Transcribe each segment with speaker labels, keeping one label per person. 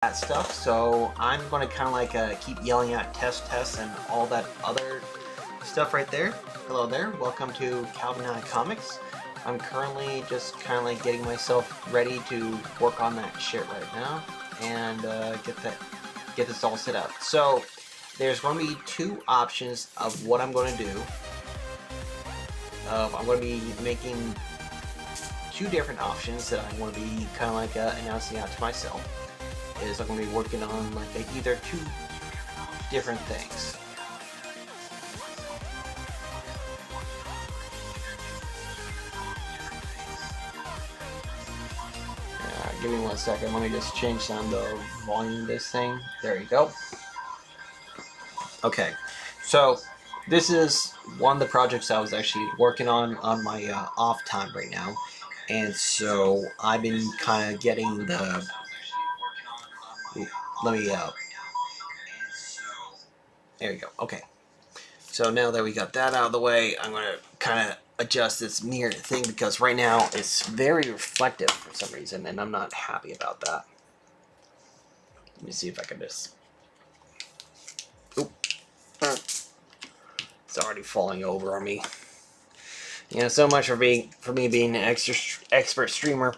Speaker 1: that stuff, so I'm going to kind of like keep yelling out test and all that other stuff right there. Hello there, welcome to Nye Comics. I'm currently just kind of like getting myself ready to work on that shit right now and get this all set up. So there's going to be two options of what I'm going to do. I'm going to be making two different options that I'm going to be kind of like announcing out to myself. I'm going to be working on like either two different things. Give me 1 second. Let me just change down the volume of this thing. There you go. Okay, so this is one of the projects I was actually working on my off time right now, and so I've been kind of getting the. Let me. There we go. Okay. So now that we got that out of the way, I'm going to kind of adjust this mirror thing because right now it's very reflective for some reason, and I'm not happy about that. Let me see if I can just... Oop. It's already falling over on me. You know, so much for me being an expert streamer.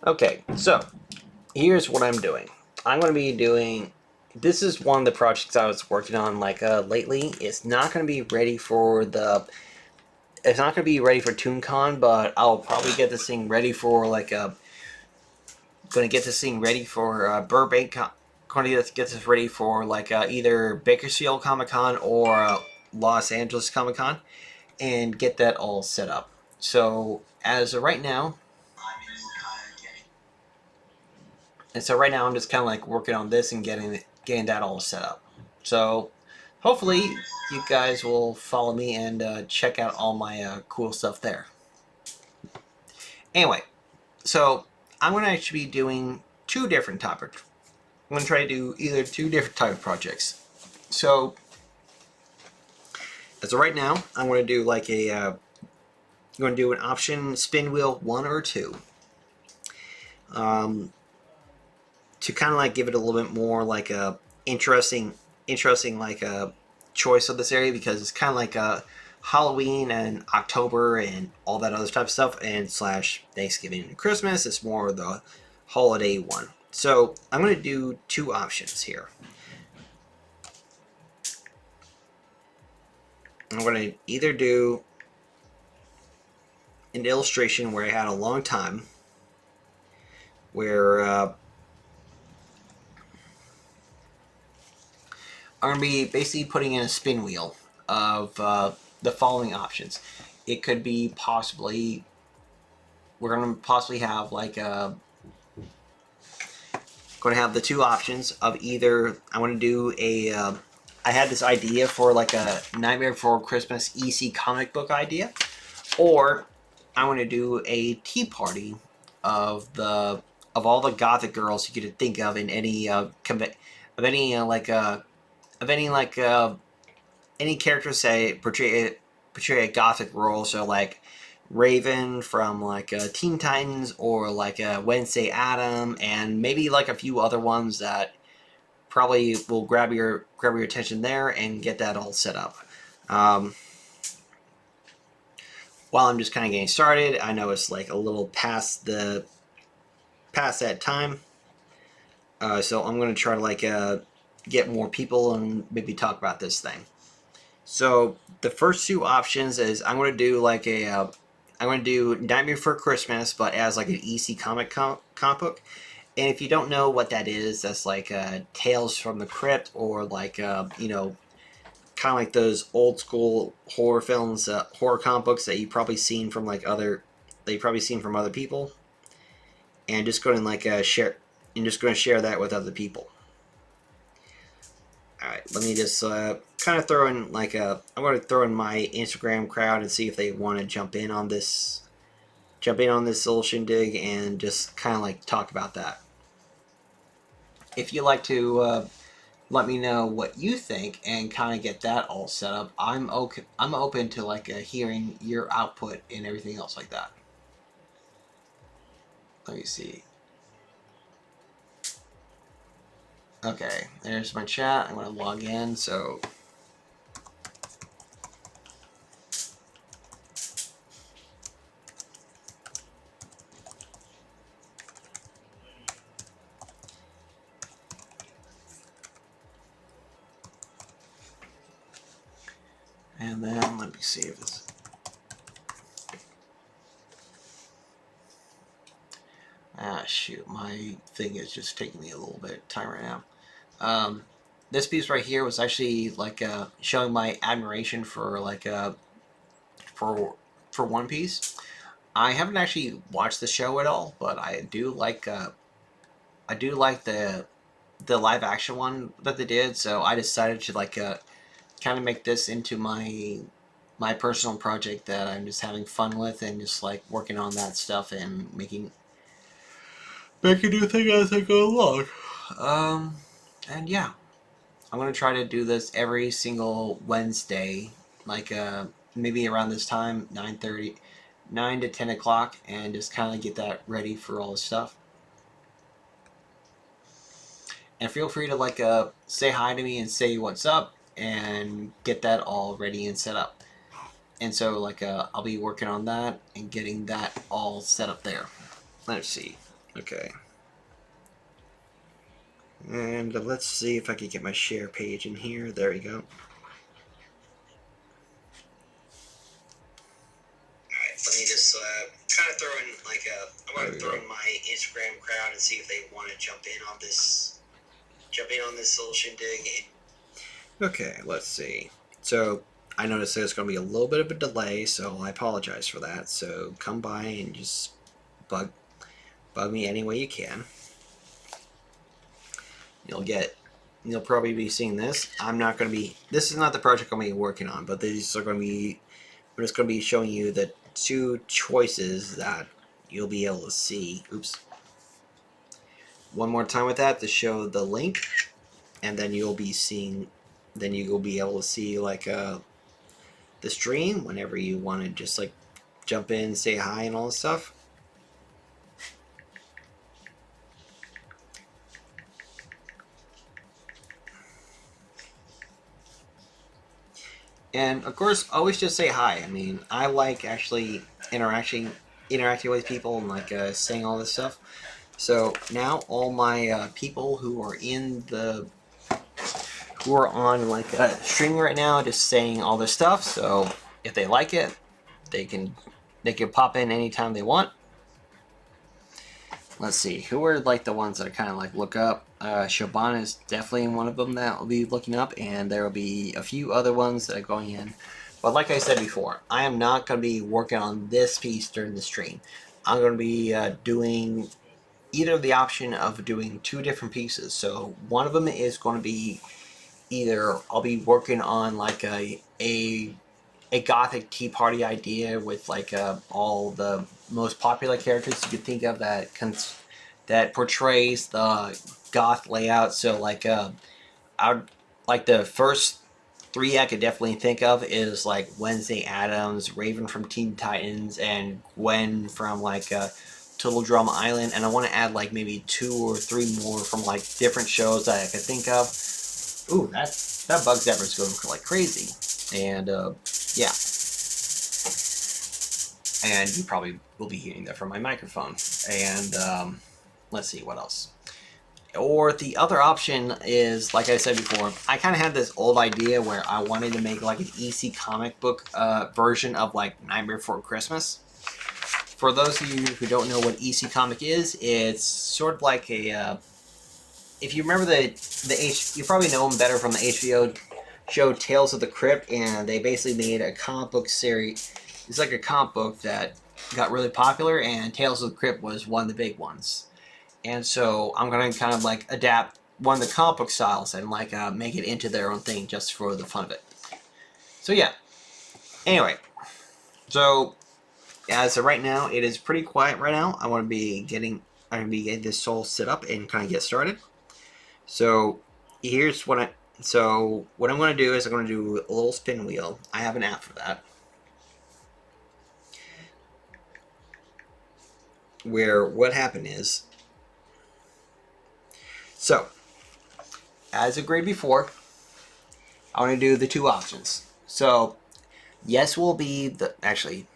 Speaker 1: Okay, so here's what I'm doing. I'm going to be doing... This is one of the projects I was working on like lately. It's not going to be ready for the... It's not going to be ready for ToonCon, but I'll probably get this thing ready for like a... Going to get this thing ready for Burbank. Going to get this ready for like either Bakersfield Comic Con or Los Angeles Comic Con, and get that all set up. So as of right now, I'm just kind of like working on this and getting that all set up. So hopefully you guys will follow me and check out all my cool stuff there. Anyway, so I'm going to actually be doing two different topics. I'm going to try to do either two different type of projects. So as of right now, I'm going to do like I'm going to do an option spin wheel 1 or 2. To kind of like give it a little bit more like a interesting like a choice of this area, because it's kind of like a Halloween and October and all that other type of stuff, and slash Thanksgiving and Christmas. It's more the holiday one. So I'm going to do two options here. I'm going to either do an illustration where I had a long time, where I'm going to be basically putting in a spin wheel of the following options. It could be possibly, we're going to possibly have like going to have the two options of either I want to do a I had this idea for like a Nightmare Before Christmas EC comic book idea, or I want to do a tea party of all the gothic girls you could think of in any any characters say portray a gothic role. So like Raven from like Teen Titans, or like Wednesday Adam, and maybe like a few other ones that probably will grab your attention there, and get that all set up. While I'm just kind of getting started, I know it's like a little past that time, so I'm going to try to like get more people and maybe talk about this thing. So the first two options is I'm going to do like I'm going to do Nightmare Before Christmas, but as like an EC comic book. And if you don't know what that is, that's like Tales from the Crypt, or like you know, kind of like those old school horror films, horror comic books that you've probably seen from like other people, and just going to like share that with other people. All right, let me just kind of throw in like I'm going to throw in my Instagram crowd and see if they want to jump in on this little shindig, and just kind of like talk about that. If you'd like to let me know what you think and kind of get that all set up, I'm open to like hearing your output and everything else like that. Let me see. Okay, there's my chat. I'm going to log in, so... And then, let me see if it's... Ah, shoot, my thing is just taking me a little bit of time right now. This piece right here was actually, like, showing my admiration for, like, for One Piece. I haven't actually watched the show at all, but I do like the live action one that they did. So I decided to like kind of make this into my personal project that I'm just having fun with and just like working on that stuff and making new thing as I go along. And yeah, I'm gonna try to do this every single Wednesday, like maybe around this time, 9:30, 9 to 10 o'clock, and just kind of get that ready for all the stuff. And feel free to like say hi to me and say what's up and get that all ready and set up. And so like I'll be working on that and getting that all set up there. Let's see. Okay. And let's see if I can get my share page in here. There we go. Alright, let me just kind of throw in like I'm going to throw in my Instagram crowd and see if they want to jump in on this little shindig. Okay, let's see. So I noticed there's going to be a little bit of a delay, so I apologize for that. So come by and just bug me any way you can. You'll probably be seeing this. This is not the project I'm going to be working on, but I'm just going to be showing you the two choices that you'll be able to see. Oops. One more time with that to show the link, and then you'll be able to see like the stream whenever you want to just like jump in, say hi, and all this stuff. And of course, always just say hi. I mean, I like actually interacting with people and like saying all this stuff. So now all my people who are on like streaming right now, just saying all this stuff. So if they like it, they can pop in anytime they want. Let's see, who are like the ones that I kind of like look up. Shaban is definitely one of them that I'll be looking up, and there will be a few other ones that are going in. But like I said before, I am not going to be working on this piece during the stream. I'm going to be doing either the option of doing two different pieces. So one of them is going to be either I'll be working on like a gothic tea party idea with like all the most popular characters you could think of that portrays the goth layout. So like I'd like the first three I could definitely think of is like Wednesday Addams, Raven from Teen Titans, and Gwen from like Total Drama Island. And I want to add like maybe 2 or 3 more from like different shows that I could think of. Ooh, that bug zapper's going like crazy. And yeah. And you probably will be hearing that from my microphone. And let's see, what else? Or the other option is, like I said before, I kind of had this old idea where I wanted to make like an EC comic book version of like Nightmare Before Christmas. For those of you who don't know what EC comic is, it's sort of like a if you remember you probably know them better from the HBO show Tales of the Crypt, and they basically made a comic book series. It's like a comic book that got really popular, and Tales of the Crypt was one of the big ones. And so I'm going to kind of like adapt one of the comic book styles and like make it into their own thing just for the fun of it. So yeah. Anyway, so as of right now, it is pretty quiet right now. I'm going to be getting this all set up and kind of get started. So here's what I'm going to do is I'm going to do a little spin wheel. I have an app for that. Where what happened is, so as agreed before, I want to do the two options. So yes will be the, actually,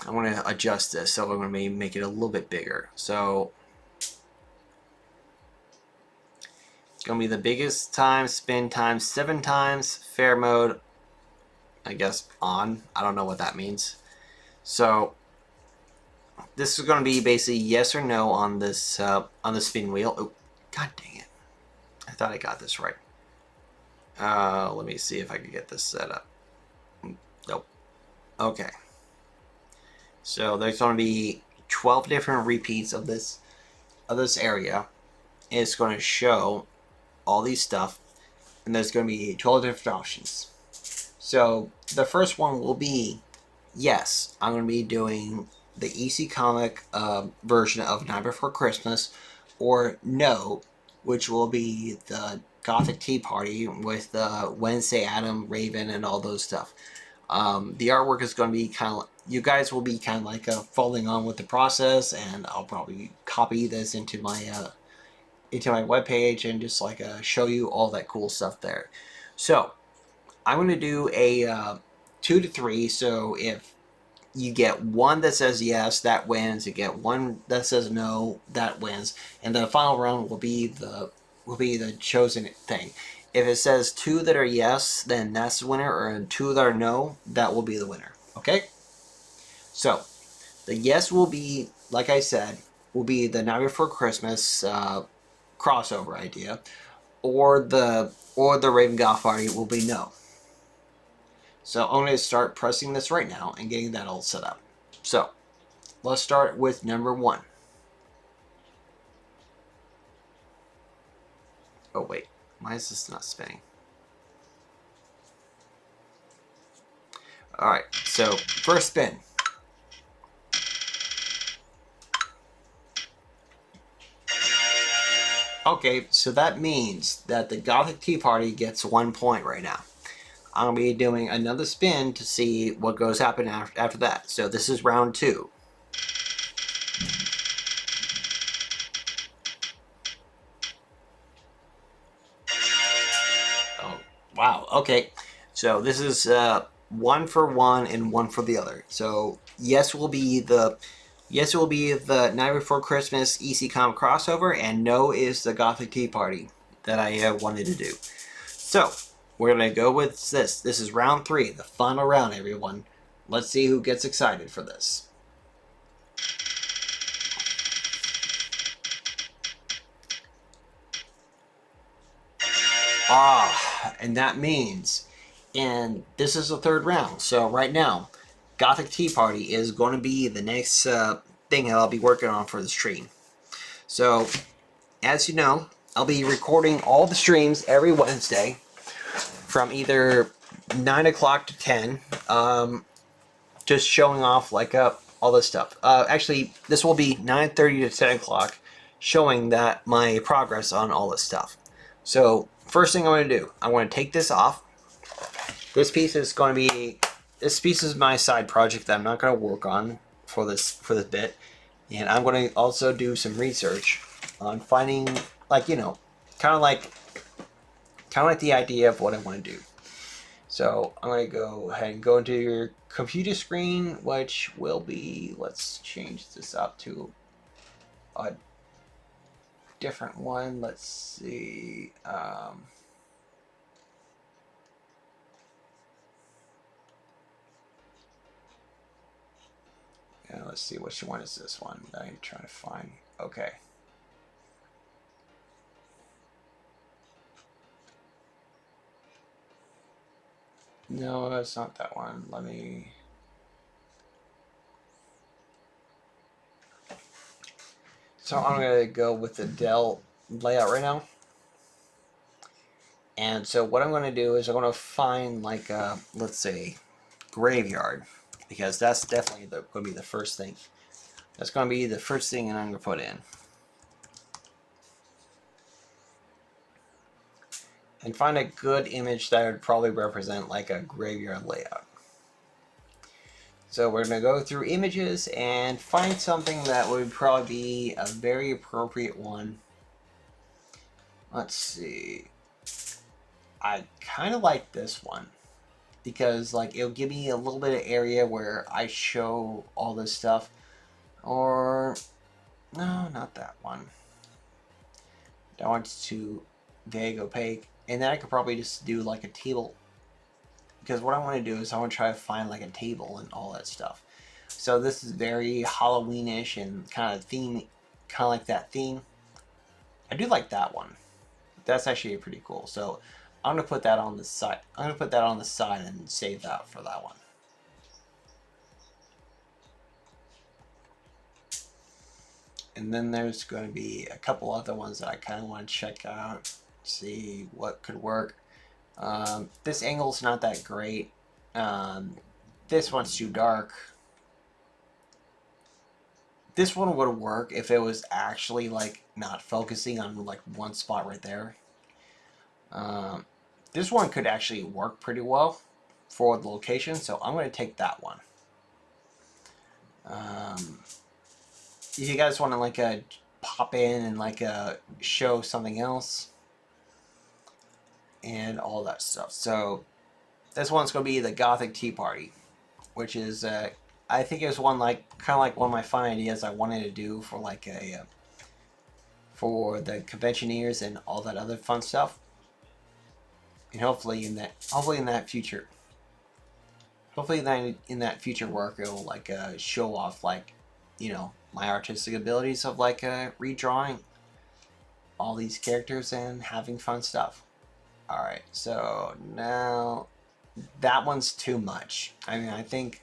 Speaker 1: I want to adjust this, so I'm going to make it a little bit bigger. So it's going to be the biggest time, spin time, 7 times, fair mode, I guess on. I don't know what that means. So this is going to be basically yes or no on this spin wheel. Oh, god dang it! I thought I got this right. Let me see if I can get this set up. Nope. Okay. So there's going to be 12 different repeats of this area. It's going to show all these stuff, and there's going to be 12 different options. So the first one will be yes, I'm going to be doing the EC Comic version of Night Before Christmas, or no, which will be the Gothic Tea Party with Wednesday Adam, Raven, and all those stuff. The artwork is going to be kind of, you guys will be kind of like following on with the process, and I'll probably copy this into my webpage and just like show you all that cool stuff there. So I'm going to do a 2 to 3. So if you get one that says yes, that wins. You get one that says no, that wins. And the final round will be the chosen thing. If it says 2 that are yes, then that's the winner, or 2 that are no, that will be the winner. Okay? So the yes will be, like I said, will be the Night Before Christmas crossover idea, or the Raven Goth Party will be no. So I'm going to start pressing this right now and getting that all set up. So let's start with number 1. Oh wait, why is this not spinning? Alright, so first spin. Okay, so that means that the Gothic Tea Party gets 1 point right now. I'm going to be doing another spin to see what goes happen after that. So this is round 2. Oh, wow. Okay. So this is 1 for one and 1 for the other. So yes will be the Night Before Christmas EC Comic crossover, and no is the Gothic Tea Party that I wanted to do. So we're going to go with this. This is round 3, the final round, everyone. Let's see who gets excited for this. And that means, and this is the 3rd round. So right now, Gothic Tea Party is going to be the next thing that I'll be working on for the stream. So, as you know, I'll be recording all the streams every Wednesday from either 9 o'clock to 10, just showing off like all this stuff. Actually, this will be 9:30 to 10 o'clock, showing that my progress on all this stuff. So first thing I'm going to do, I want to take this off. This piece is my side project that I'm not going to work on for this bit, and I'm going to also do some research on finding, like, you know, kind of like the idea of what I want to do. So I'm going to go ahead and go into your computer screen, which will be, let's change this up to a different one. Let's see. Let's see, which one is this one that I'm trying to find. Okay. No, that's not that one. Let me... So I'm going to go with the Dell layout right now. And so what I'm going to do is I'm going to find, like, let's say, graveyard. Because that's definitely going to be the first thing. That's going to be the first thing that I'm going to put in. And find a good image that would probably represent like a graveyard layout. So we're going to go through images and find something that would probably be a very appropriate one. Let's see. I kind of like this one because like it'll give me a little bit of area where I show all this stuff. Or no, not that one. That one's too vague, opaque. And then I could probably just do like a table, because what I want to do is I want to try to find like a table and all that stuff. So this is very Halloweenish and kind of theme, kind of like that theme. I do like that one. That's actually pretty cool. So I'm gonna put that on the side. I'm gonna put that on the side and save that for that one. And then there's going to be a couple other ones that I kind of want to check out, see what could work. This angle's not that great. This one's too dark. This one would work if it was actually like not focusing on like one spot right there. This one could actually work pretty well for the location, so I'm going to take that one. If you guys want to like pop in and like show something else and all that stuff. So this one's going to be the Gothic Tea Party, which is I think it was one like kind of like one of my fun ideas I wanted to do for like a for the conventioneers and all that other fun stuff. And hopefully in that future, in that future work, it'll like show off like, you know, my artistic abilities of like redrawing all these characters and having fun stuff. All right, so now that one's too much. I mean, I think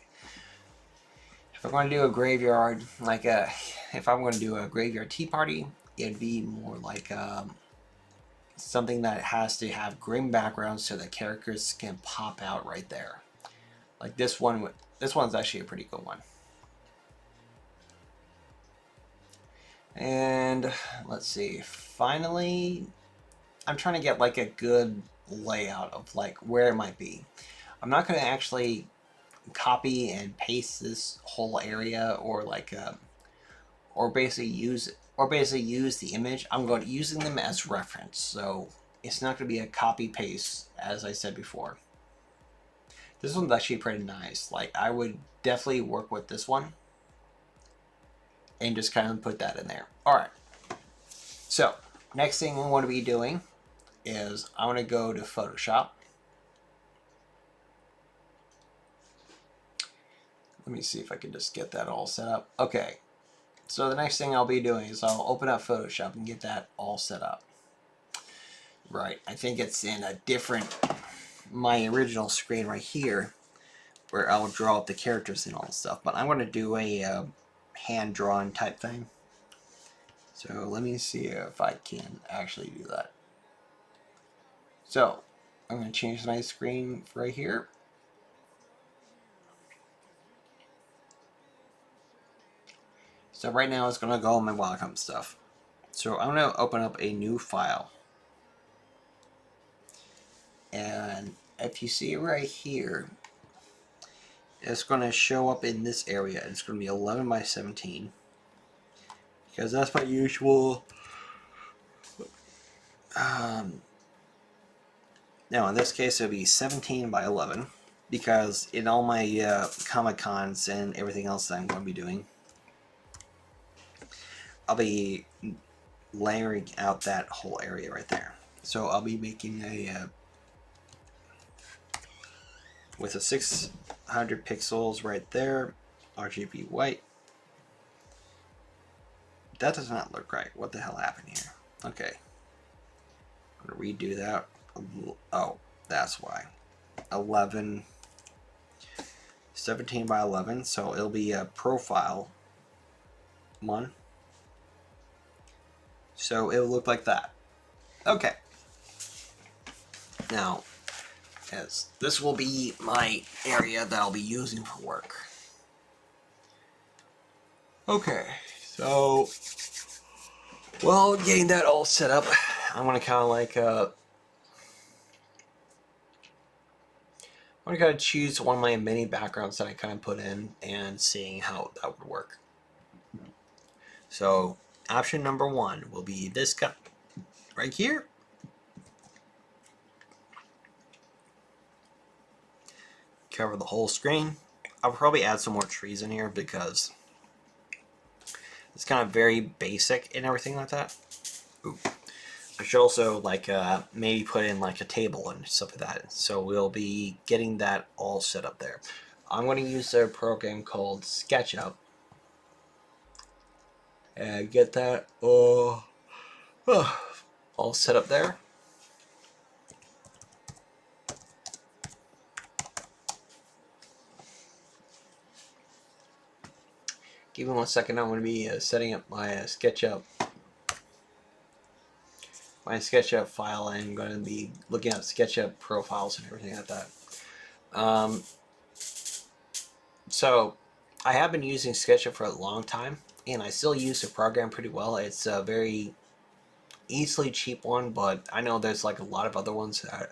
Speaker 1: if I'm going to do a graveyard, like if I'm going to do a graveyard tea party, it'd be more like something that has to have grim backgrounds so the characters can pop out right there. Like this one. This one's actually a pretty good one. And let's see. Finally, I'm trying to get like a good layout of like where it might be. I'm not going to actually copy and paste this whole area or like or basically use the image. I'm going to using them as reference, so it's not going to be a copy paste, as I said before. This one's actually pretty nice. Like I would definitely work with this one and just kind of put that in there. All right, so next thing we want to be doing is I want to go to Photoshop. Let me see if I can just get that all set up. Okay, so the next thing I'll be doing is I'll open up Photoshop and get that all set up. Right, I think it's in a different, my original screen right here, where I'll draw up the characters and all the stuff. But I'm going to do a hand-drawn type thing. So let me see if I can actually do that. So I'm going to change my screen right here. So right now it's going to go on my Wacom stuff. So I'm going to open up a new file. And if you see right here, it's going to show up in this area. It's going to be 11 by 17. Because that's my usual. Now in this case it'll be 17 by 11. Because in all my Comic Cons and everything else that I'm going to be doing, I'll be layering out that whole area right there. So I'll be making a with a 600 pixels right there, RGB white. That does not look right. What the hell happened here? Okay, I'm gonna redo that. Oh, that's why. 17 by 11, so it'll be a profile one. So it'll look like that. Okay. Now, as this will be my area that I'll be using for work. Okay, so while getting that all set up, I'm gonna kind of like I'm gonna kind of choose one of my many backgrounds that I kind of put in and seeing how that would work. So option number 1 will be this guy right here. cover the whole screen. I'll probably add some more trees in here because it's kind of very basic and everything like that. Ooh. I should also like maybe put in like a table and stuff like that. So we'll be getting that all set up there. I'm going to use a program called SketchUp and get that all set up there. Give me 1 second. I'm going to be setting up my SketchUp file, and I'm going to be looking at SketchUp profiles and everything like that. So I have been using SketchUp for a long time, and I still use the program pretty well. It's a very easily cheap one, but I know there's like a lot of other ones that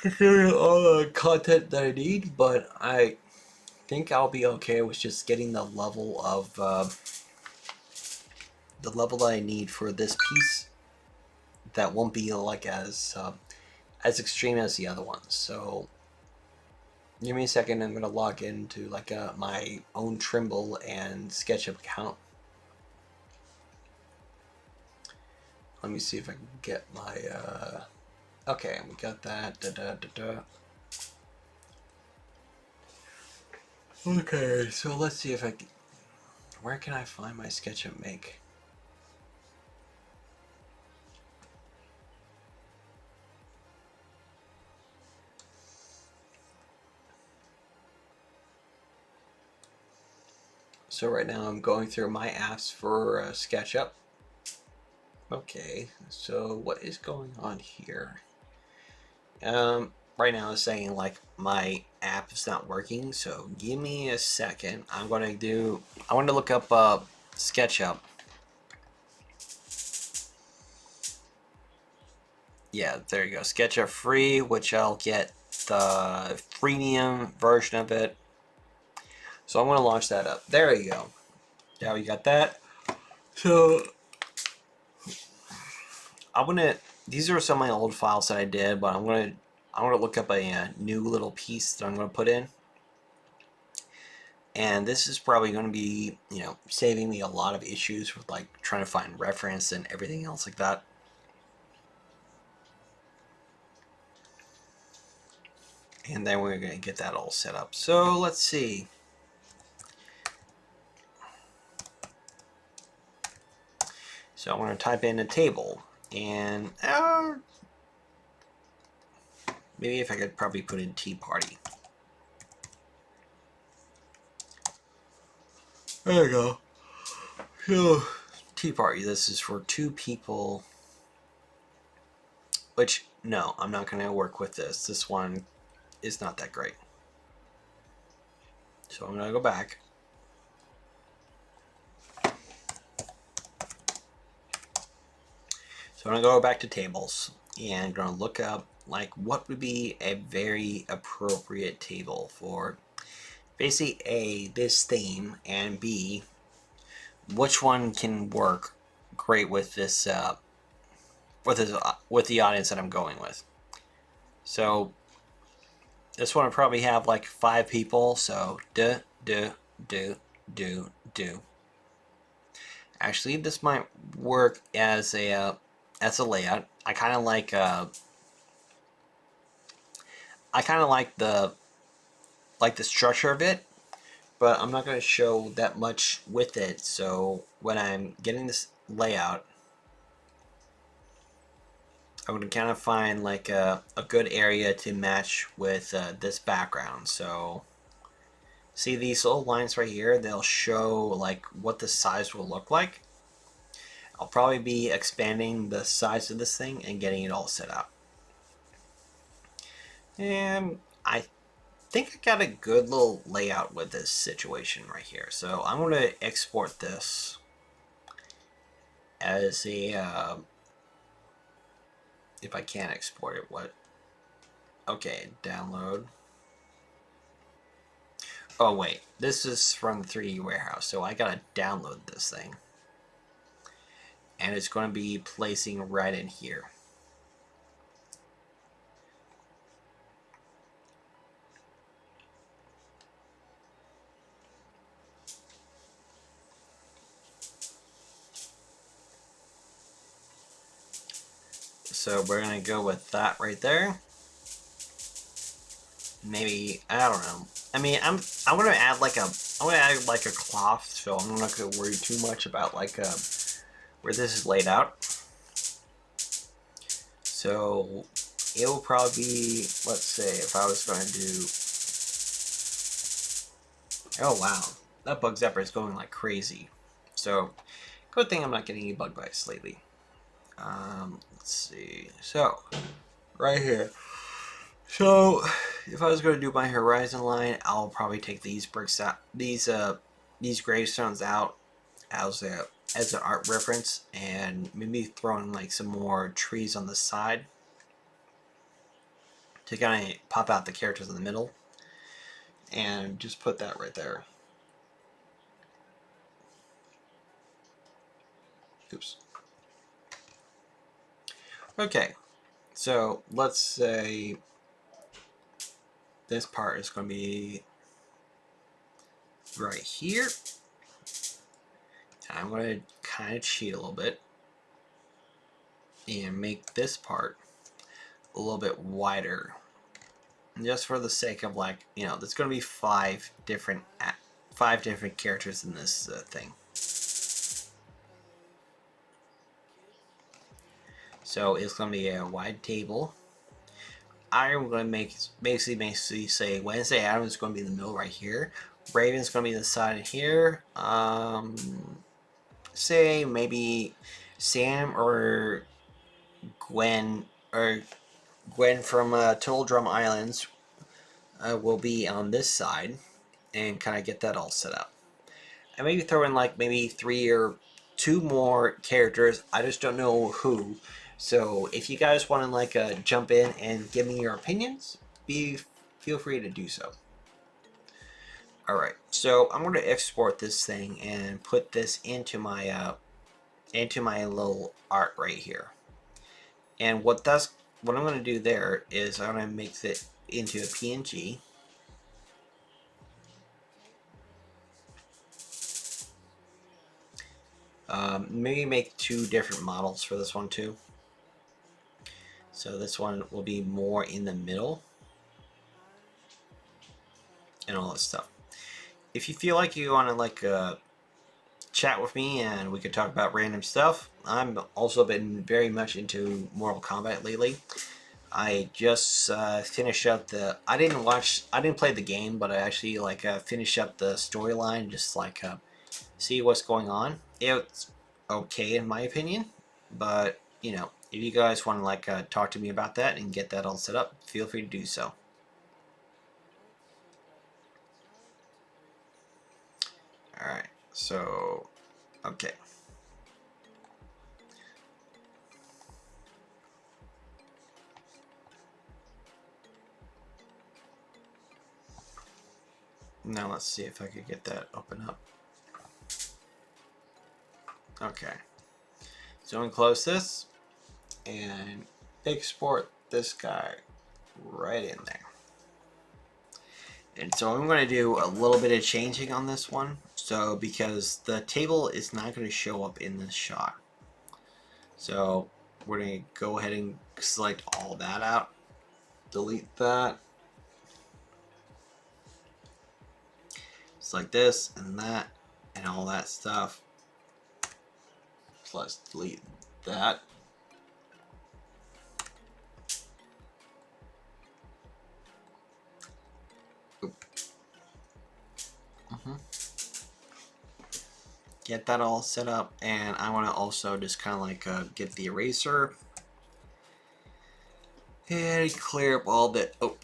Speaker 1: considering all the content that I need, but I think I'll be okay with just getting the level of the level that I need for this piece that won't be like as extreme as the other ones. So give me a second. I'm gonna log into like my own Trimble and SketchUp account. Let me see if I can get my okay, we got that. Okay, so let's see if I can, where can I find my SketchUp make? So right now I'm going through my apps for SketchUp. Okay, so what is going on here? Right now it's saying like my app is not working, so give me a second. I want to look up SketchUp. Yeah, there you go. SketchUp free, which I'll get the freemium version of it. So I'm going to launch that up. There you go. Now we got that. So these are some of my old files that I did, but I'm gonna look up a new little piece that I'm gonna put in. And this is probably going to be, saving me a lot of issues with like trying to find reference and everything else like that. And then we're going to get that all set up. So let's see. So I'm going to type in a table, and maybe if I could probably put in tea party. There you go. So, tea party. This is for 2 people. Which, no, I'm not going to work with this. This one is not that great. So I'm going to go back. So I'm going to go back to tables, and I'm going to look up like what would be a very appropriate table for basically A, this theme, and B, which one can work great with this with the audience that I'm going with. So this one will probably have like 5 people. So do. Actually, this might work as a layout. I kind of like the structure of it, but I'm not going to show that much with it. So when I'm getting this layout, I'm going to kind of find like a good area to match with this background. So see these little lines right here? They'll show like what the size will look like. I'll probably be expanding the size of this thing and getting it all set up. And I think I got a good little layout with this situation right here. So I'm going to export this as a if I can't export it, what? Okay, download. Oh wait, this is from the 3D warehouse, so I gotta download this thing. And it's going to be placing right in here. So we're gonna go with that right there. Maybe, I don't know. I mean, I'm gonna add like a cloth, so I'm not gonna worry too much about like where this is laid out. So it will probably be, let's say, if I was going to do, oh wow, that bug zapper is going like crazy. So good thing I'm not getting any bug bites lately. Let's see. So right here. So if I was going to do my horizon line, I'll probably take these bricks out, these gravestones out as an art reference, and maybe throw in like some more trees on the side to kind of pop out the characters in the middle, and just put that right there. Oops. Okay, so let's say this part is going to be right here. I'm going to kind of cheat a little bit and make this part a little bit wider, just for the sake of, like, you know, there's going to be five different characters in this thing. So it's going to be a wide table. I'm going to basically say Wednesday Addams is going to be in the middle right here. Raven's going to be on the side here. Say maybe Sam or Gwen from Total Drum Islands will be on this side, and kind of get that all set up. And maybe throw in like maybe 3 or 2 more characters. I just don't know who. So if you guys want to like jump in and give me your opinions, feel free to do so. Alright, so I'm going to export this thing and put this into my little art right here. And what I'm going to do there is I'm going to make it into a PNG. Maybe make 2 different models for this one too. So this one will be more in the middle and all that stuff. If you feel like you want to like chat with me and we could talk about random stuff, I'm also been very much into Mortal Kombat lately. I just finished up I didn't play the game, but I actually like finished up the storyline, just like see what's going on. It's okay in my opinion, but you know, if you guys want to like talk to me about that and get that all set up, feel free to do so. Alright, so okay. Now let's see if I could get that open up. Okay. So I'm going to close this and export this guy right in there. And so I'm going to do a little bit of changing on this one. So because the table is not going to show up in this shot. So we're going to go ahead and select all that out. Delete that. Select this and that and all that stuff. So let's delete that. Get that all set up, and I want to also just kind of like get the eraser and clear up all that. Oh,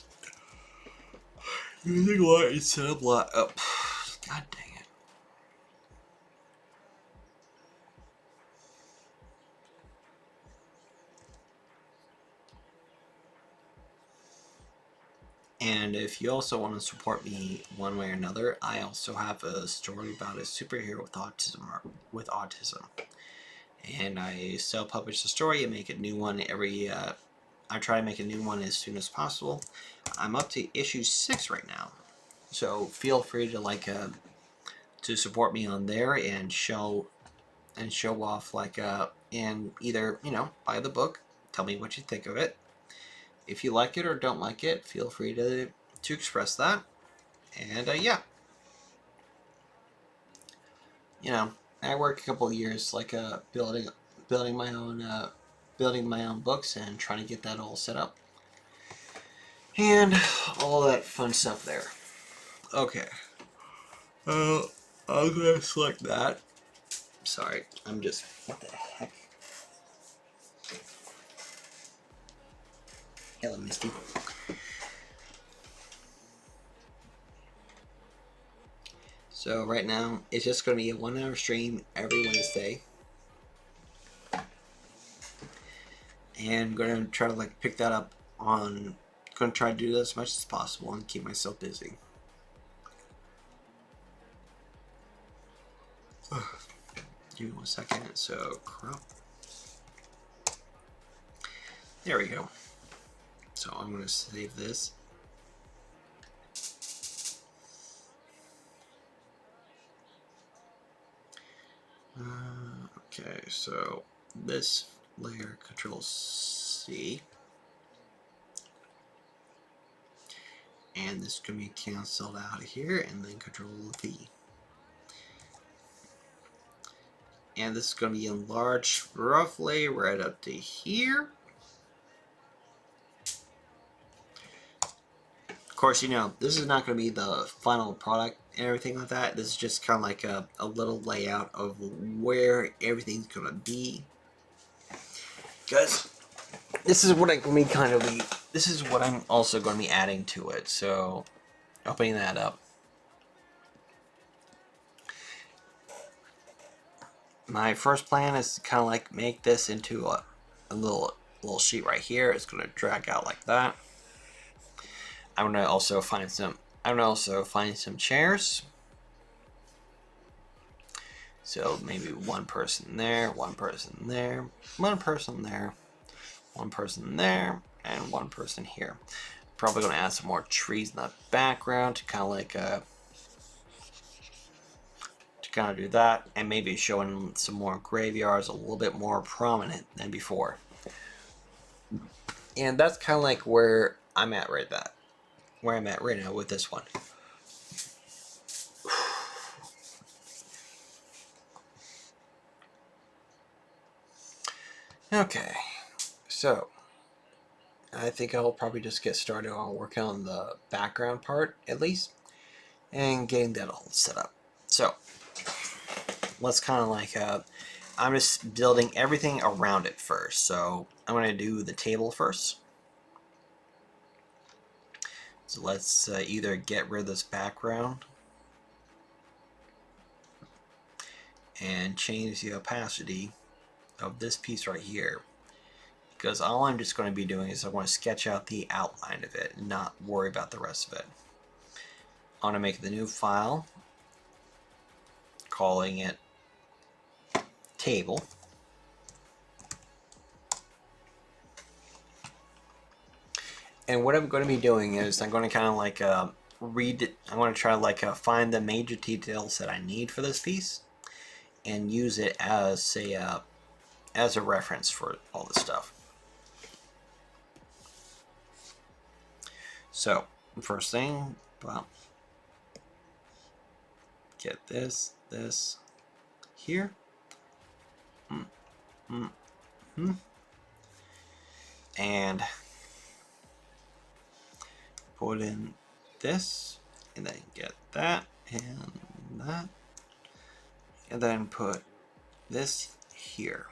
Speaker 1: you think what? It's set up a lot. Oh, god dang it. And if you also want to support me one way or another, I also have a story about a superhero with autism. And I self-publish the story and make a new one I try to make a new one as soon as possible. I'm up to issue 6 right now. So feel free to like to support me on there and show off like and either, you know, buy the book Tell me what you think of it. If you like it or don't like it, feel free to express that. And yeah, you know, I worked a couple of years like building my own books and trying to get that all set up and all that fun stuff there. Okay, I'm gonna select that. Sorry, I'm just, what the heck? Hello, Misty. So right now, it's just going to be a 1 hour stream every Wednesday. And I'm going to try to like pick that up on, going to try to do that as much as possible and keep myself busy. Give me 1 second, so crop. There we go. So I'm going to save this. Okay, so this layer, Control C, and this is going to be canceled out of here, and then Control V, and this is going to be enlarged roughly right up to here. Of course, you know, this is not going to be the final product and everything like that. This is just kind of like a little layout of where everything's going to be. Because this is what this is what I'm also going to be adding to it. So, opening that up. My first plan is to kind of like make this into a little sheet right here. It's going to drag out like that. I'm going to also find some chairs. So maybe one person there, one person there, one person there, one person there, and one person here. Probably going to add some more trees in the background to kind of like do that, and maybe showing some more graveyards a little bit more prominent than before. And that's kind of like where I'm at right now with this one. Okay, so I think I'll probably just get started on working on the background part at least and getting that all set up. So let's kind of like I'm just building everything around it first. So I'm going to do the table first. So let's either get rid of this background and change the opacity of this piece right here, because all I'm just going to be doing is I want to sketch out the outline of it and not worry about the rest of it. I want to make the new file, calling it table. And what I'm going to be doing is I'm going to kind of like read it. I'm going to try to like find the major details that I need for this piece and use it as a reference for all this stuff. So first thing, well, get this here. And put in this, and then get that and that, and then put this here.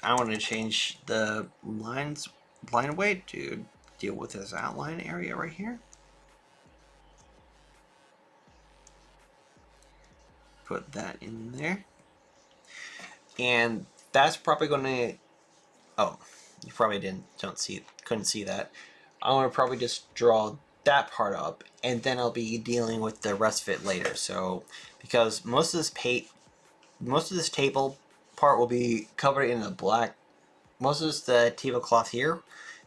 Speaker 1: I want to change the line weight to deal with this outline area right here. Put that in there, and that's probably going to. Oh, you probably couldn't see that. I want to probably just draw that part up, and then I'll be dealing with the rest of it later. So, because most of this table part will be covered in a black. Most of the tablecloth here will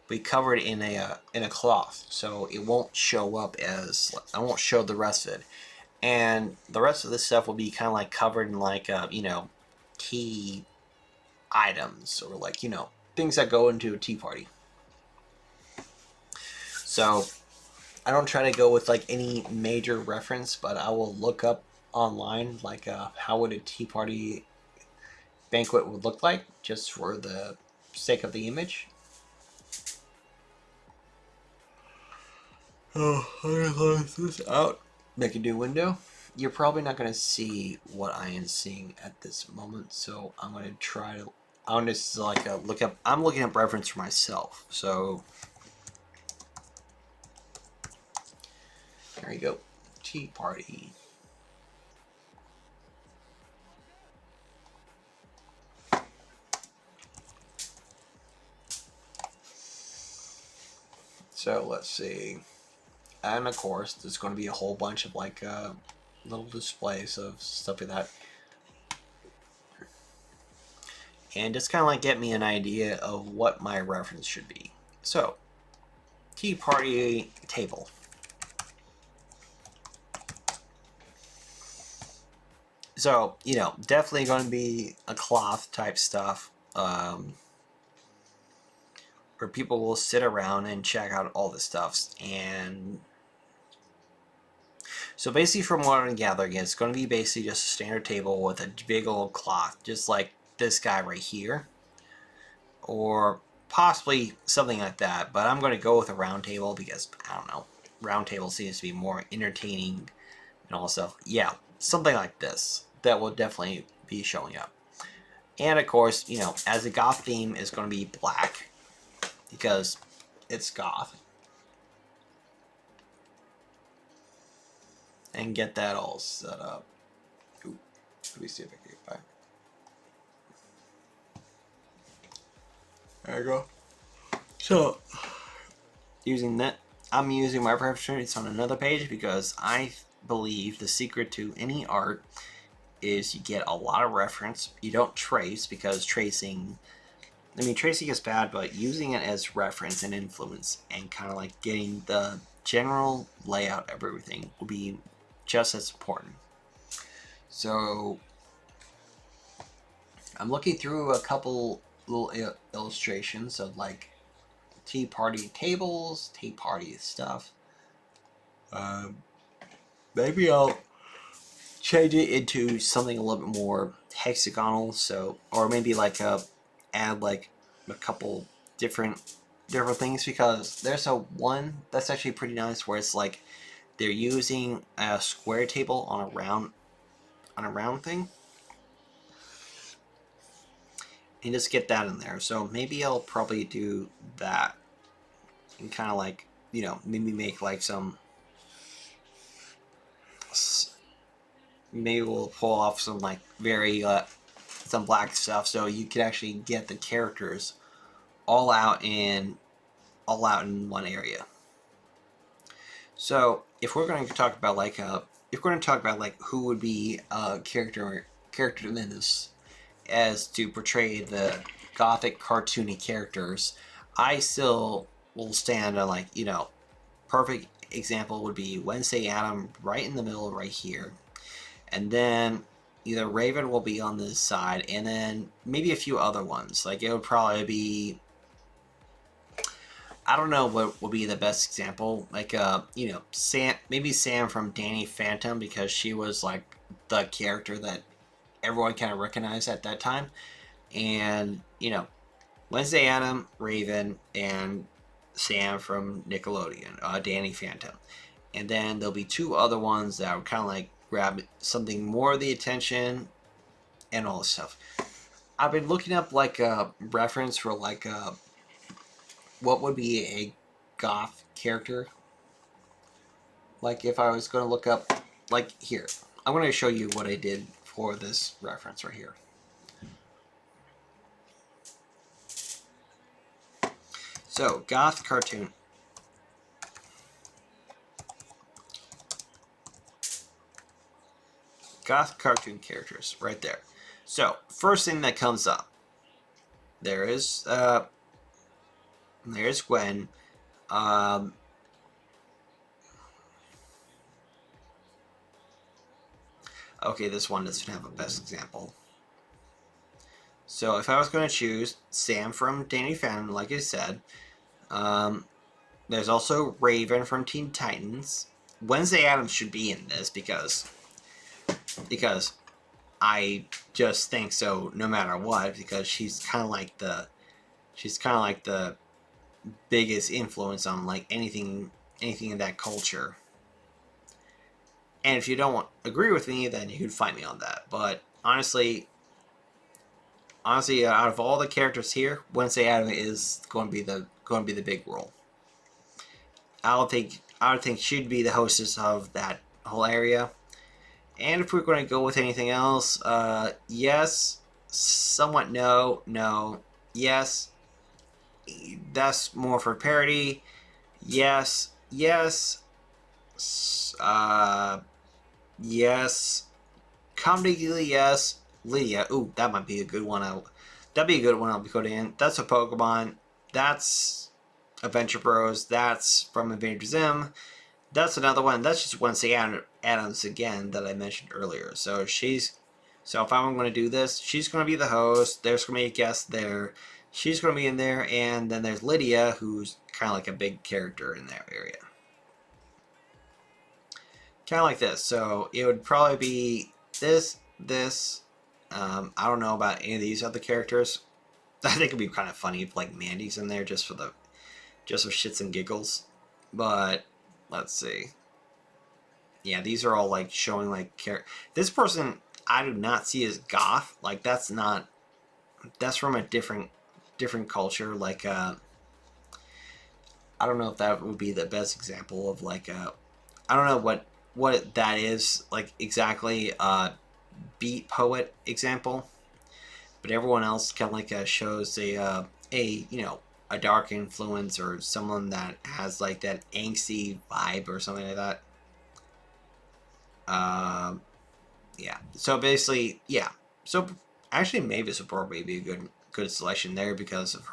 Speaker 1: be covered in a cloth, so it won't show up as I won't show the rest of it, and the rest of this stuff will be kind of like covered in like you know, key items or like, you know, things that go into a tea party. So I don't try to go with like any major reference, but I will look up online like how would a tea party banquet would look like, just for the sake of the image. Oh, I'm gonna close this out. Make a new window. You're probably not gonna see what I am seeing at this moment, so I'm gonna try to. I'm just like look up. I'm looking up reference for myself. So there you go. Tea party. So let's see. And of course, there's going to be a whole bunch of like little displays of stuff like that. And just kind of like get me an idea of what my reference should be. So, tea party table. So, you know, definitely going to be a cloth type stuff. Where people will sit around and check out all the stuffs. And so basically from what I'm gathering, it's going to be basically just a standard table with a big old cloth, just like this guy right here. Or possibly something like that. But I'm going to go with a round table because, I don't know, round table seems to be more entertaining and all stuff. Yeah, something like this. That will definitely be showing up. And of course, you know, as a goth theme is going to be black because it's goth. And get that all set up. Ooh, let me see if I can get back. There you go. So, using that, I'm using my reference on another page because I believe the secret to any art is you get a lot of reference. You don't trace because tracing is bad, but using it as reference and influence and kind of like getting the general layout of everything will be just as important. So I'm looking through a couple little illustrations of like tea party tables, tea party stuff. Maybe I'll change it into something a little bit more hexagonal. So, or maybe like add like a couple different things because there's a one that's actually pretty nice where it's like they're using a square table on a round thing. And just get that in there. So maybe I'll probably do that and kind of like, you know, maybe make like some, maybe we'll pull off some like very some black stuff so you can actually get the characters all out in one area. So if we're going to talk about like who would be a character in this as to portray the gothic cartoony characters, I still will stand on like, you know, perfect example would be Wednesday Adam right in the middle right here. And then either Raven will be on this side and then maybe a few other ones. Like it would probably be, I don't know what would be the best example. Like you know, Sam from Danny Phantom because she was like the character that everyone kind of recognized at that time. And, you know, Wednesday Adam, Raven, and Sam from Nickelodeon, Danny Phantom. And then there'll be two other ones that would kind of like grab something more of the attention and all this stuff. I've been looking up like a reference for like what would be a goth character. Like if I was going to look up, like here, I'm going to show you what I did for this reference right here. So, goth cartoon. Goth cartoon characters, right there. So, first thing that comes up, there's Gwen. Okay, this one doesn't have a best example. So if I was going to choose Sam from Danny Phantom, like I said, there's also Raven from Teen Titans. Wednesday Addams should be in this because I just think so no matter what, because she's kind of like the biggest influence on like anything in that culture. And if you don't agree with me, then you can fight me on that. But honestly, out of all the characters here, Wednesday Addams is going to be the big role. I would think she'd be the hostess of that whole area. And if we're going to go with anything else, yes, somewhat no, yes, that's more for parody, yes, yes, comedically, yes, Lydia, ooh, that might be a good one. That'd be a good one I'll be putting in. That's a Pokemon, that's Adventure Bros, that's from Adventure Zim. That's another one. That's just Wednesday Addams again that I mentioned earlier. So if I'm going to do this, she's going to be the host. There's going to be a guest there. She's going to be in there, and then there's Lydia, who's kind of like a big character in that area. Kind of like this. So it would probably be this. I don't know about any of these other characters. I think it'd be kind of funny if like Mandy's in there just for shits and giggles. But let's see. Yeah, these are all like showing like this person I do not see as goth. Like that's from a different culture. Like I don't know if that would be the best example of like I don't know what that is like exactly beat poet example, but everyone else kind of like shows a a dark influence or someone that has like that angsty vibe or something like that. Yeah. So basically, yeah. So actually, Mavis would probably be a good selection there because of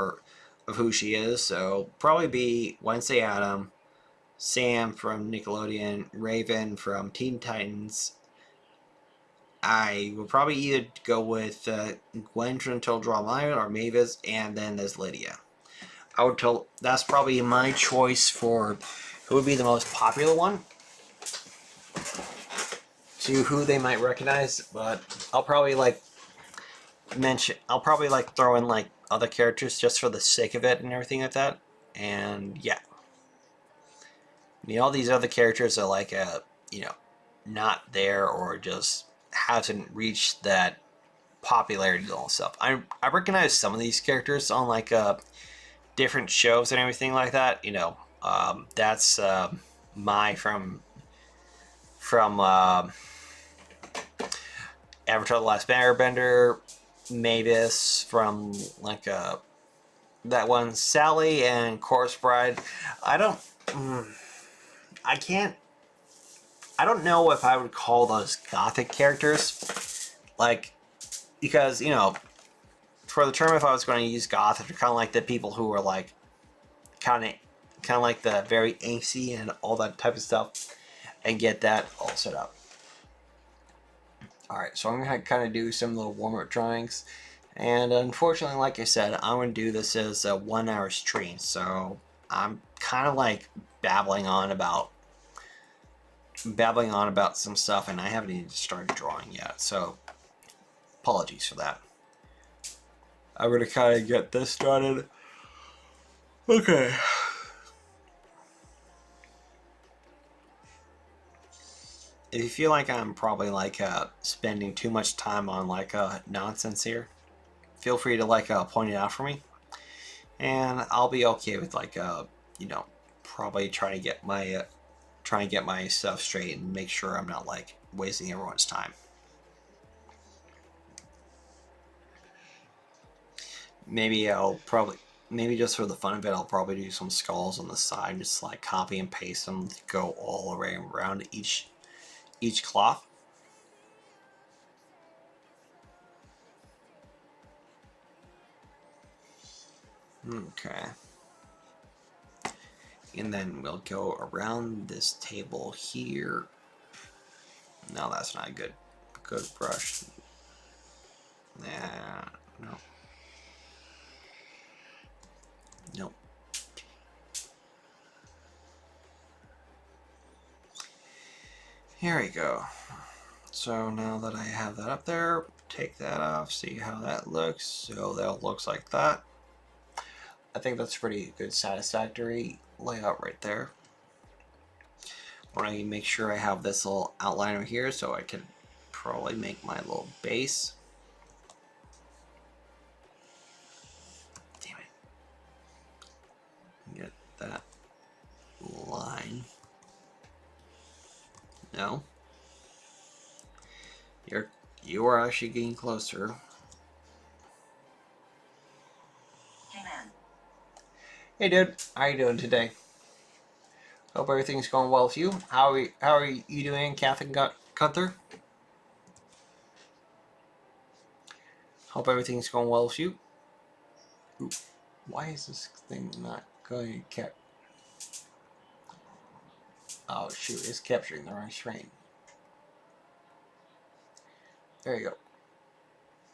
Speaker 1: who she is. So probably be Wednesday Addams, Sam from Nickelodeon, Raven from Teen Titans. I would probably either go with Gwen from Total Drama or Mavis, and then there's Lydia. That's probably my choice for who would be the most popular one to who they might recognize, but I'll probably throw in like other characters just for the sake of it and everything like that. And yeah, I mean, all these other characters are like not there or just hasn't reached that popularity and all stuff. I recognize some of these characters on like different shows and everything like that. That's Mai from Avatar: The Last Airbender, Mavis from like that one, Sally and Chorus Bride. I don't know if I would call those gothic characters, like, because for the term, if I was going to use goth, they're kind of like the people who are like kind of like the very angsty and all that type of stuff, and get that all set up. Alright, so I'm going to kind of do some little warm-up drawings. And unfortunately, like I said, I'm going to do this as a 1 hour stream. So I'm kind of like babbling on about some stuff, and I haven't even started drawing yet. So apologies for that. I'm going to kind of get this started. Okay. If you feel like I'm probably like spending too much time on like nonsense here, feel free to like point it out for me, and I'll be okay with like probably trying to get my stuff straight and make sure I'm not like wasting everyone's time. Maybe just for the fun of it, I'll probably do some skulls on the side, just like copy and paste them to go all around each cloth. Okay. And then we'll go around this table here. No, that's not a good brush. Nah, no. Here we go. So now that I have that up there, take that off, see how that looks. So that looks like that. I think that's pretty good, satisfactory layout right there. I want to make sure I have this little outline over here so I can probably make my little base. Damn it. Get that line. No. You are actually getting closer.
Speaker 2: Hey man.
Speaker 1: Hey dude, how you doing today? Hope everything's going well with you. How are you doing, Catherine Gunther? Hope everything's going well with you. Ooh, why is this thing not going to cap? Oh shoot, it's capturing the wrong screen. There you go.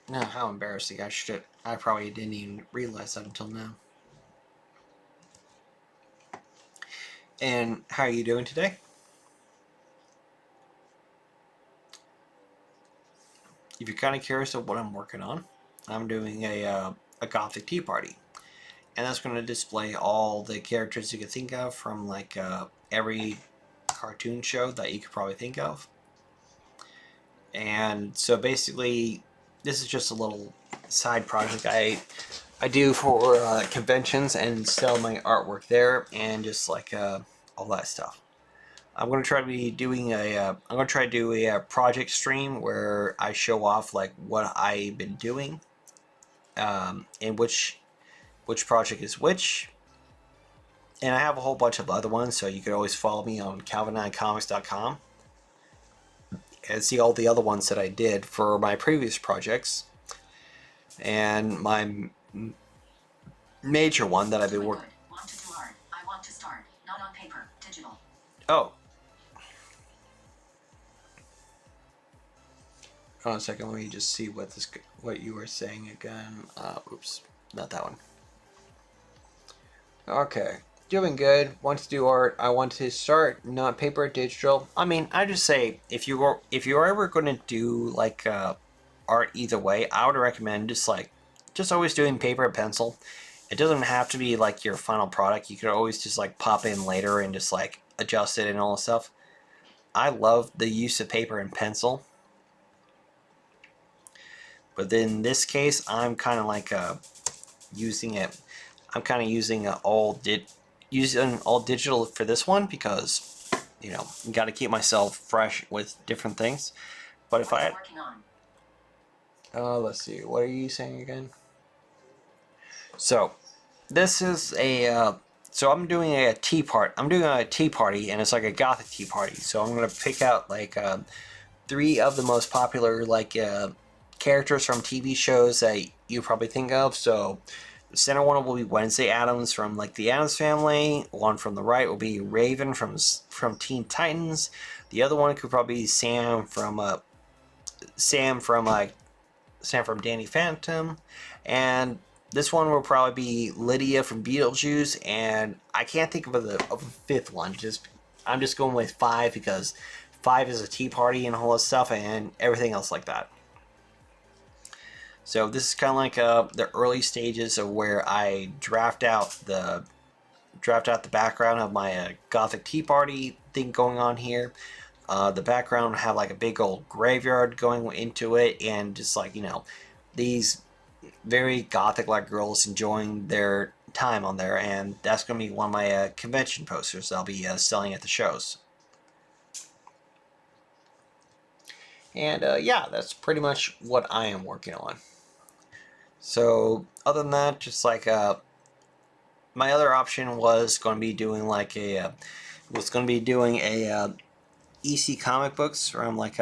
Speaker 1: Now, how embarrassing! I probably didn't even realize that until now. And how are you doing today? If you're kind of curious of what I'm working on, I'm doing a Gothic tea party, and that's going to display all the characters you could think of from like every cartoon show that you could probably think of. And so basically, this is just a little side project I do for conventions and sell my artwork there, and just like all that stuff. I'm gonna try to be doing I'm gonna try to do a project stream where I show off like what I've been doing, and which project is which. And I have a whole bunch of other ones, so you could always follow me on Nye Comics.com and see all the other ones that I did for my previous projects. And my major one that I've been working.
Speaker 2: Want to do art? I want to start, not on paper, digital.
Speaker 1: Oh. Hold on a second. Let me just see what you were saying again. Oops, not that one. Okay, doing good. Want to do art? I want to start, not paper, digital. I mean, I just say if you're ever going to do like art either way, I would recommend just always doing paper and pencil. It doesn't have to be like your final product. You could always just like pop in later and just like adjust it and all that stuff. I love the use of paper and pencil, but in this case, I'm kind of like using it. I'm kind of using all digital for this one because you got to keep myself fresh with different things. But if I
Speaker 2: working on?
Speaker 1: let's see, what are you saying again? So this is a so I'm doing a tea party. I'm doing a tea party, and it's like a Gothic tea party. So I'm gonna pick out like 3 of the most popular like characters from TV shows that you probably think of. So the center one will be Wednesday Addams from like the Addams Family. One from the right will be Raven from Teen Titans. The other one could probably be Sam from Danny Phantom, and this one will probably be Lydia from Beetlejuice. And I can't think of a 5th one. I'm just going with 5 because 5 is a tea party and all that stuff, and everything else like that. So this is kind of like the early stages of where I draft out the background of my Gothic tea party thing going on here. The background will have like a big old graveyard going into it, and just like these very Gothic like girls enjoying their time on there, and that's going to be one of my convention posters that I'll be selling at the shows. And yeah, that's pretty much what I am working on. So other than that, just like my other option was going to be doing like a EC comic books from like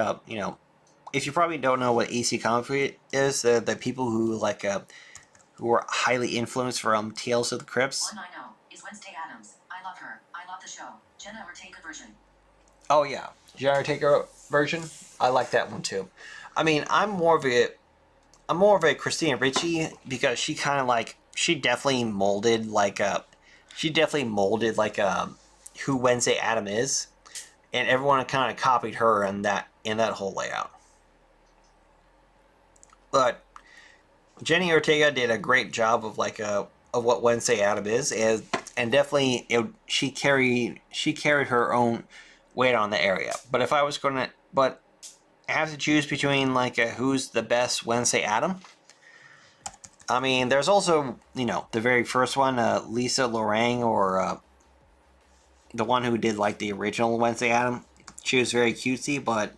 Speaker 1: if you probably don't know what EC comic book is, the people who like who were highly influenced from Tales of the Crypts.
Speaker 2: One I know is Wednesday Addams. I love her. I love the show. Jenna Ortega version.
Speaker 1: Oh yeah, Jenna Ortega version. I like that one too. I mean, I'm more of a Christina Ricci because she kind of like she definitely molded like who Wednesday Addams is. and everyone kind of copied her in that whole layout. But Jenny Ortega did a great job of of what Wednesday Adam is, and definitely she carried her own weight on the area. But if I was going to, but I have to choose between who's the best Wednesday Adam. I mean, there's also the very first one, Lisa Lorang, or the one who did the original Wednesday Adam. She was very cutesy, but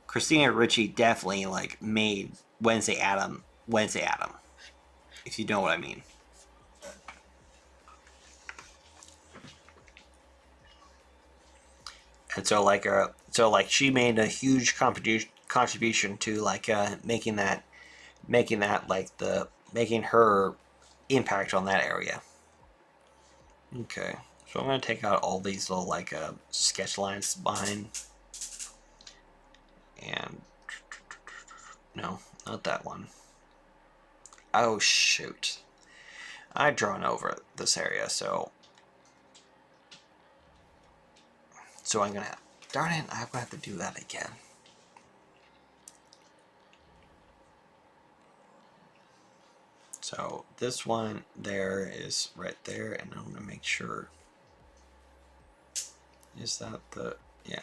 Speaker 1: Christina Ricci definitely made Wednesday Adam, if you know what I mean. And so she made a huge contribution to making her impact on that area. Okay, so I'm gonna take out all these little sketch lines behind, and no, not that one. Oh shoot, I've drawn over this area, so I'm gonna, darn it, I'm gonna have to do that again. So this one there is right there, and I'm gonna make sure, is that the, yeah.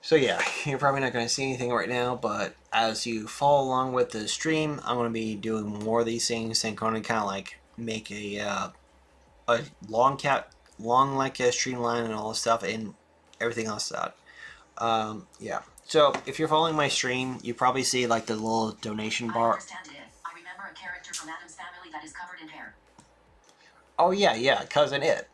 Speaker 1: So yeah, you're probably not going to see anything right now, but as you follow along with the stream, I'm going to be doing more of these things and going to kind of make a long streamline and all this stuff and everything else that. Yeah. So if you're following my stream, you probably see the little donation bar.
Speaker 2: I understand it. I remember a character from Adam's family that is covered in hair.
Speaker 1: Oh yeah, cousin It.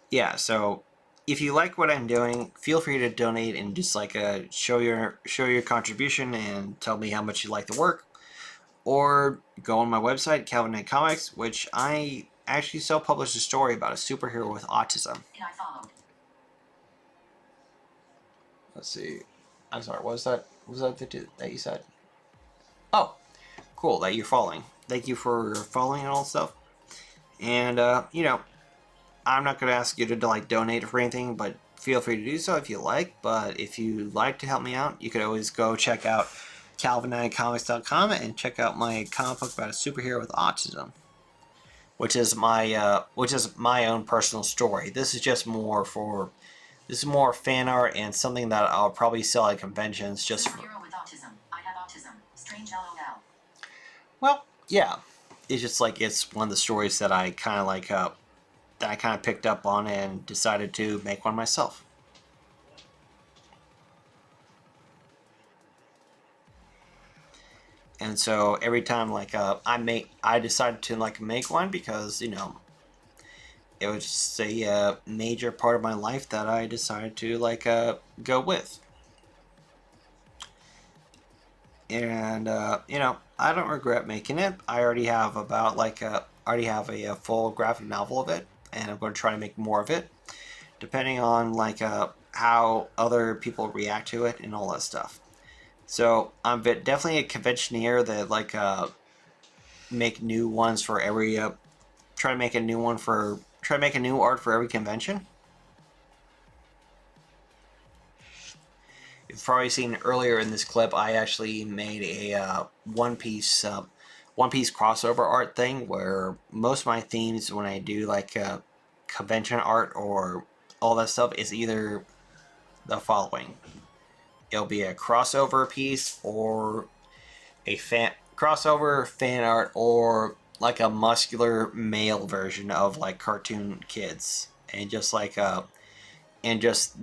Speaker 1: Yeah, so if you like what I'm doing, feel free to donate and just show your contribution and tell me how much you like the work, or go on my website, Nye Comics, which I actually self-published a story about a superhero with autism.
Speaker 2: And I followed.
Speaker 1: Let's see. I'm sorry. What was that? What was that you said? Oh, cool. That you're following. Thank you for following and all stuff. And I'm not going to ask you to donate for anything, but feel free to do so if you like. But if you'd like to help me out, you could always go check out CalvinNyeComics.com and check out my comic book about a superhero with autism, which is my own personal story. This is just more fan art and something that I'll probably sell at conventions just for.
Speaker 2: Superhero with autism. I have autism. Strange LOL.
Speaker 1: Well, yeah, it's just it's one of the stories that I kind of that I kind of picked up on and decided to make one myself. And so every time I decided to make one because it was just a major part of my life that I decided to go with. And I don't regret making it. I already have a full graphic novel of it, and I'm going to try to make more of it, depending on how other people react to it and all that stuff. So I'm definitely a conventioneer that make new ones for every try to make a new art for every convention. You've probably seen earlier in this clip, I actually made a One Piece crossover art thing where most of my themes when I do convention art or all that stuff is either the following. It'll be a crossover piece or a crossover fan art or a muscular male version of cartoon kids, and just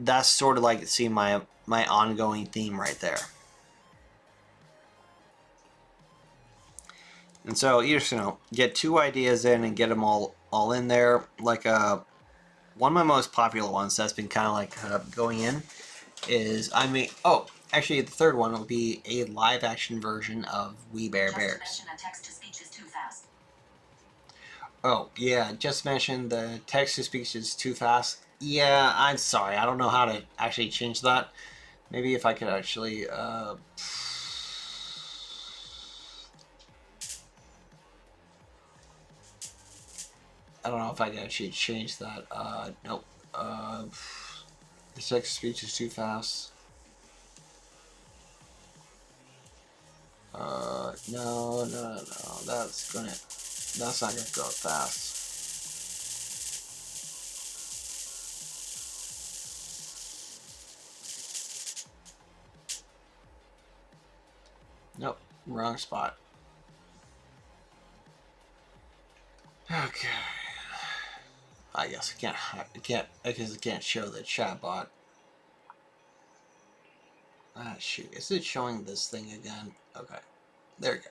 Speaker 1: that's sort of see my ongoing theme right there. And so you just get two ideas in and get them all in there. One of my most popular ones that's been kind of going in is actually the third one will be a live action version of We Bare Bears.
Speaker 2: Just mention a text to speech is too fast.
Speaker 1: Oh yeah, just mentioned the text to speech is too fast. Yeah, I'm sorry, I don't know how to actually change that. Maybe if I could actually I don't know if I can actually change that. Nope. The text speech is too fast. No. That's not gonna go fast. Nope, wrong spot. Okay. I guess I can't show the chat bot. Ah, shoot. Is it showing this thing again? Okay. There we go.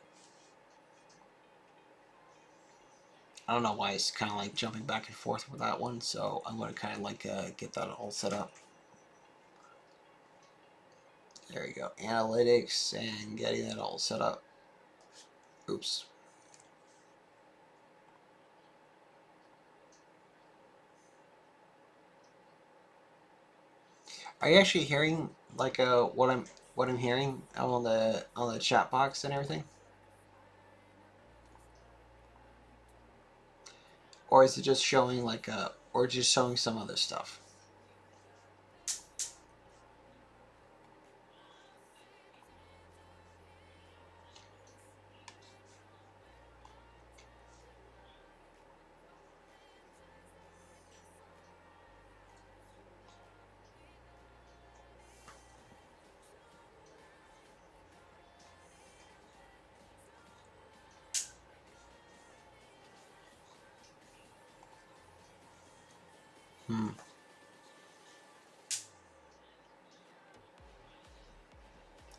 Speaker 1: I don't know why it's kind of like jumping back and forth with that one, so I'm going to kind of like get that all set up. There we go. Analytics and getting that all set up. Oops. Are you actually hearing like what I'm hearing on the chat box and everything? Or is it just showing like or just showing some other stuff?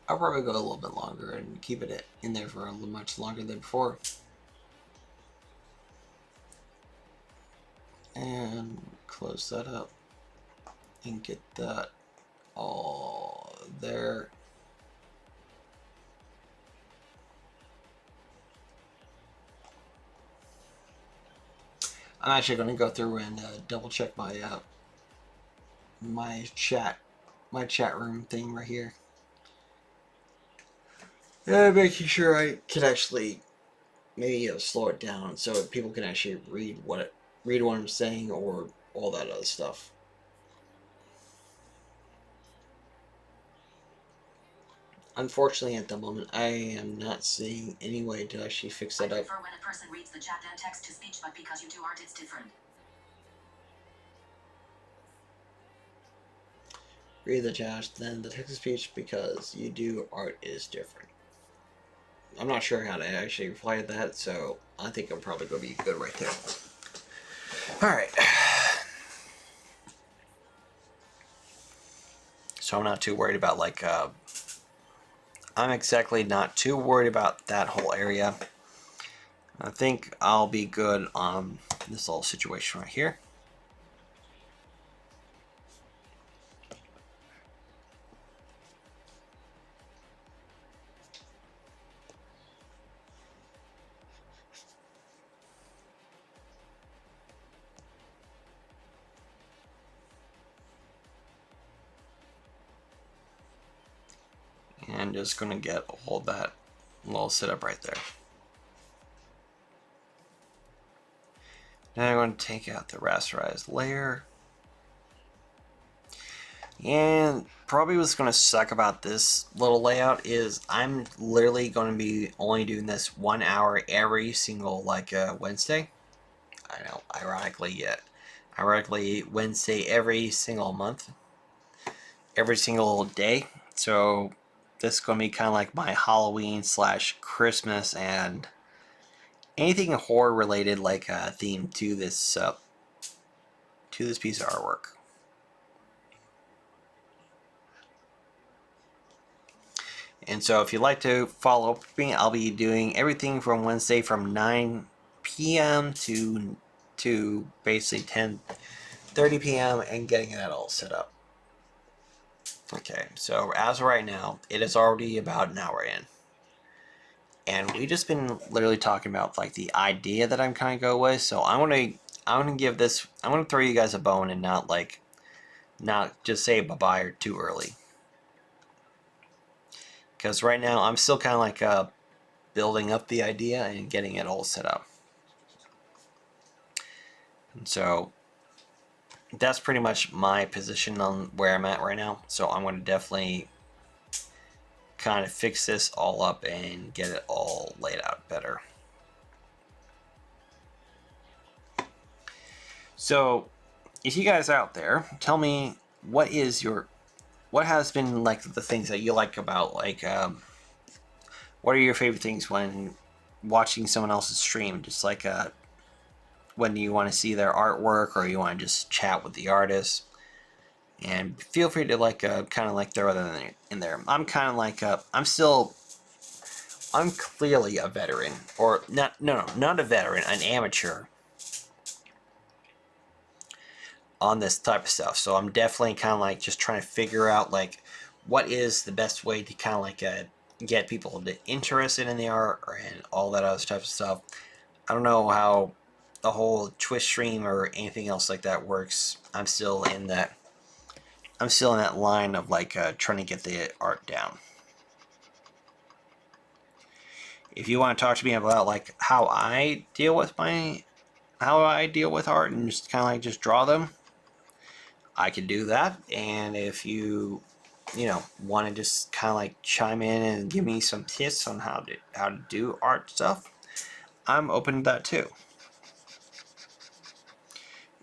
Speaker 1: I'll probably go a little bit longer and keep it in there for a little much longer than before. And close that up and get that all there. I'm actually going to go through and double check my chat room thing right here. Making sure I can actually maybe slow it down so people can actually read what I'm saying or all that other stuff. Unfortunately, at the moment, I am not seeing any way to actually fix that up.
Speaker 2: I prefer when a person reads the chat and text to speech, but because you two aren't, it's different.
Speaker 1: Read the chat, then the text to speech because you do art is different. I'm not sure how to actually reply to that, so I think I'm probably going to be good right there. Alright. So I'm not too worried about like I'm exactly not too worried about that whole area. I think I'll be good on this little situation right here. And just going to get all that little setup right there. Now I'm going to take out the rasterized layer. And probably what's going to suck about this little layout is I'm literally going to be only doing this 1 hour every single like Wednesday. I know, ironically Wednesday every single month, every single day. So this is going to be kind of like my Halloween / Christmas and anything horror related like theme to this piece of artwork. And so if you'd like to follow up with me, I'll be doing everything from Wednesday from 9 p.m. to basically 10:30 p.m. and getting that all set up. Okay, so as of right now, it is already about an hour in. And we've just been literally talking about like the idea that I'm kind of go with. So I'm gonna throw you guys a bone and not just say bye-bye or too early. Because right now I'm still kind of like building up the idea and getting it all set up. And so that's pretty much my position on where I'm at right now. So I'm going to definitely kind of fix this all up and get it all laid out better. So if you guys out there, tell me what has been like the things that you like about like what are your favorite things when watching someone else's stream? Just like when you want to see their artwork or you want to just chat with the artist. And feel free to like kind of like throw it in there. I'm kind of like I'm clearly a veteran, or not a veteran, an amateur on this type of stuff. So I'm definitely kind of like just trying to figure out like what is the best way to kind of like get people interested in the art and all that other type of stuff. I don't know how the whole Twitch stream or anything else like that works. I'm still in that line of like trying to get the art down. If you want to talk to me about like how I deal with art and just kind of like just draw them, I can do that. And if you want to just kind of like chime in and give me some tips on how to do art stuff, I'm open to that too.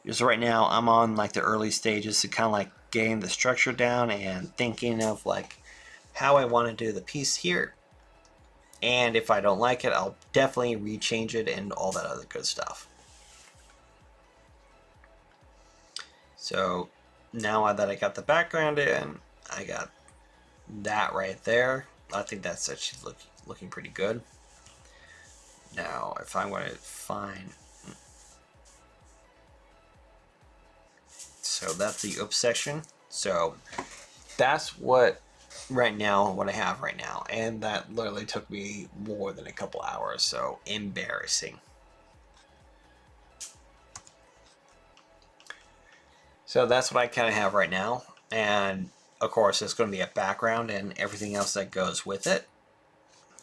Speaker 1: Because right now I'm on like the early stages to kind of like getting the structure down and thinking of like how I want to do the piece here. And if I don't like it, I'll definitely rechange it and all that other good stuff. So now that I got the background in, I got that right there. I think that's actually looking pretty good. Now, if I want to find... So that's the up section. So that's what I have right now. And that literally took me more than a couple hours. So embarrassing. So that's what I kind of have right now. And of course, it's going to be a background and everything else that goes with it.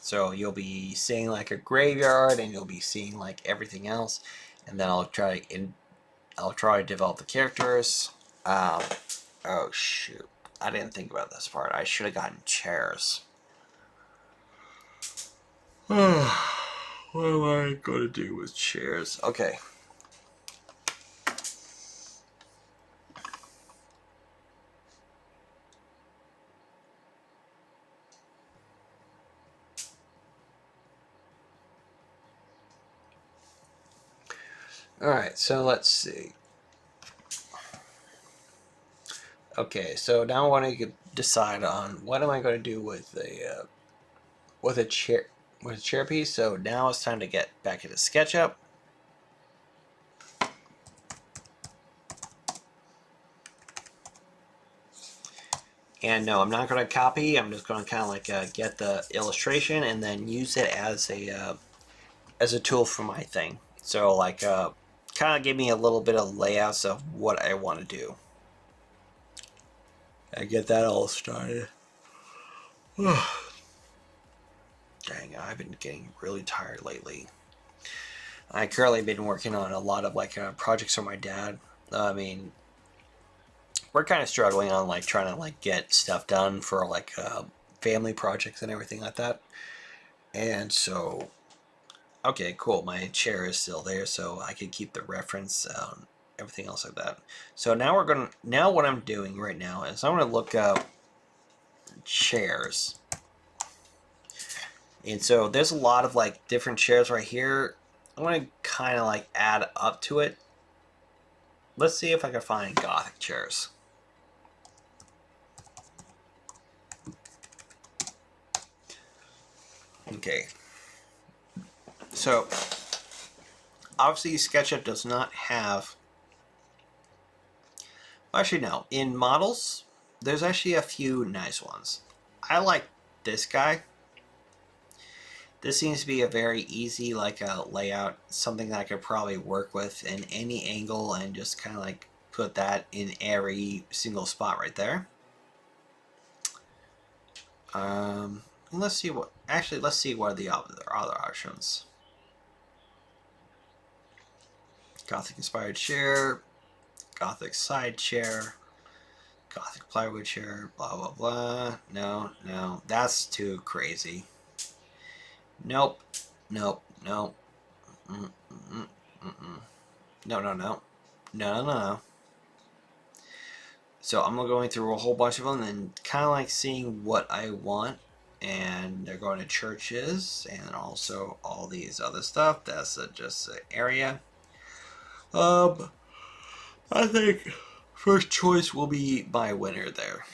Speaker 1: So you'll be seeing like a graveyard and you'll be seeing like everything else. And then I'll try to develop the characters. Oh shoot. I didn't think about this part. I should have gotten chairs. What am I going to do with chairs? Okay. Alright, so let's see. Okay, so now I want to decide on what am I going to do with a chair piece. So now it's time to get back into SketchUp. And no, I'm not going to copy. I'm just going to kind of like get the illustration and then use it as a tool for my thing. So like kind of give me a little bit of layouts of what I want to do. I get that all started. Dang, I've been getting really tired lately. I currently been working on a lot of like projects for my dad. I mean, we're kind of struggling on like trying to like get stuff done for like family projects and everything like that. And so, okay, cool. My chair is still there, so I can keep the reference, everything else like that. So now what I'm doing right now is I'm gonna look up chairs. And so there's a lot of like different chairs right here. I'm gonna kind of like add up to it. Let's see if I can find Gothic chairs. Okay. So obviously SketchUp does not have... Actually no, in models there's actually a few nice ones. I like this guy. This seems to be a very easy like a layout, something that I could probably work with in any angle and just kind of like put that in every single spot right there. Let's see what are the other options. Gothic inspired chair, Gothic side chair, Gothic plywood chair, blah blah blah. No, no, that's too crazy. Nope, nope, nope. Mm, mm, mm, mm. No, no, no, no, no, no. So I'm going through a whole bunch of them and kind of like seeing what I want. And they're going to churches and also all these other stuff. That's just an area. Um, I think first choice will be my winner there.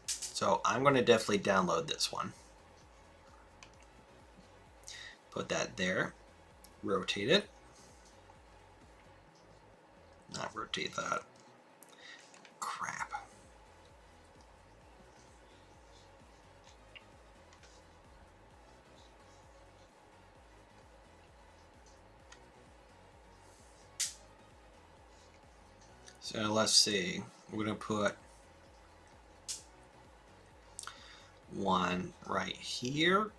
Speaker 1: So I'm going to definitely download this one. Put that there. Rotate it. Not rotate that. Crap. So let's see. We're going to put one right here.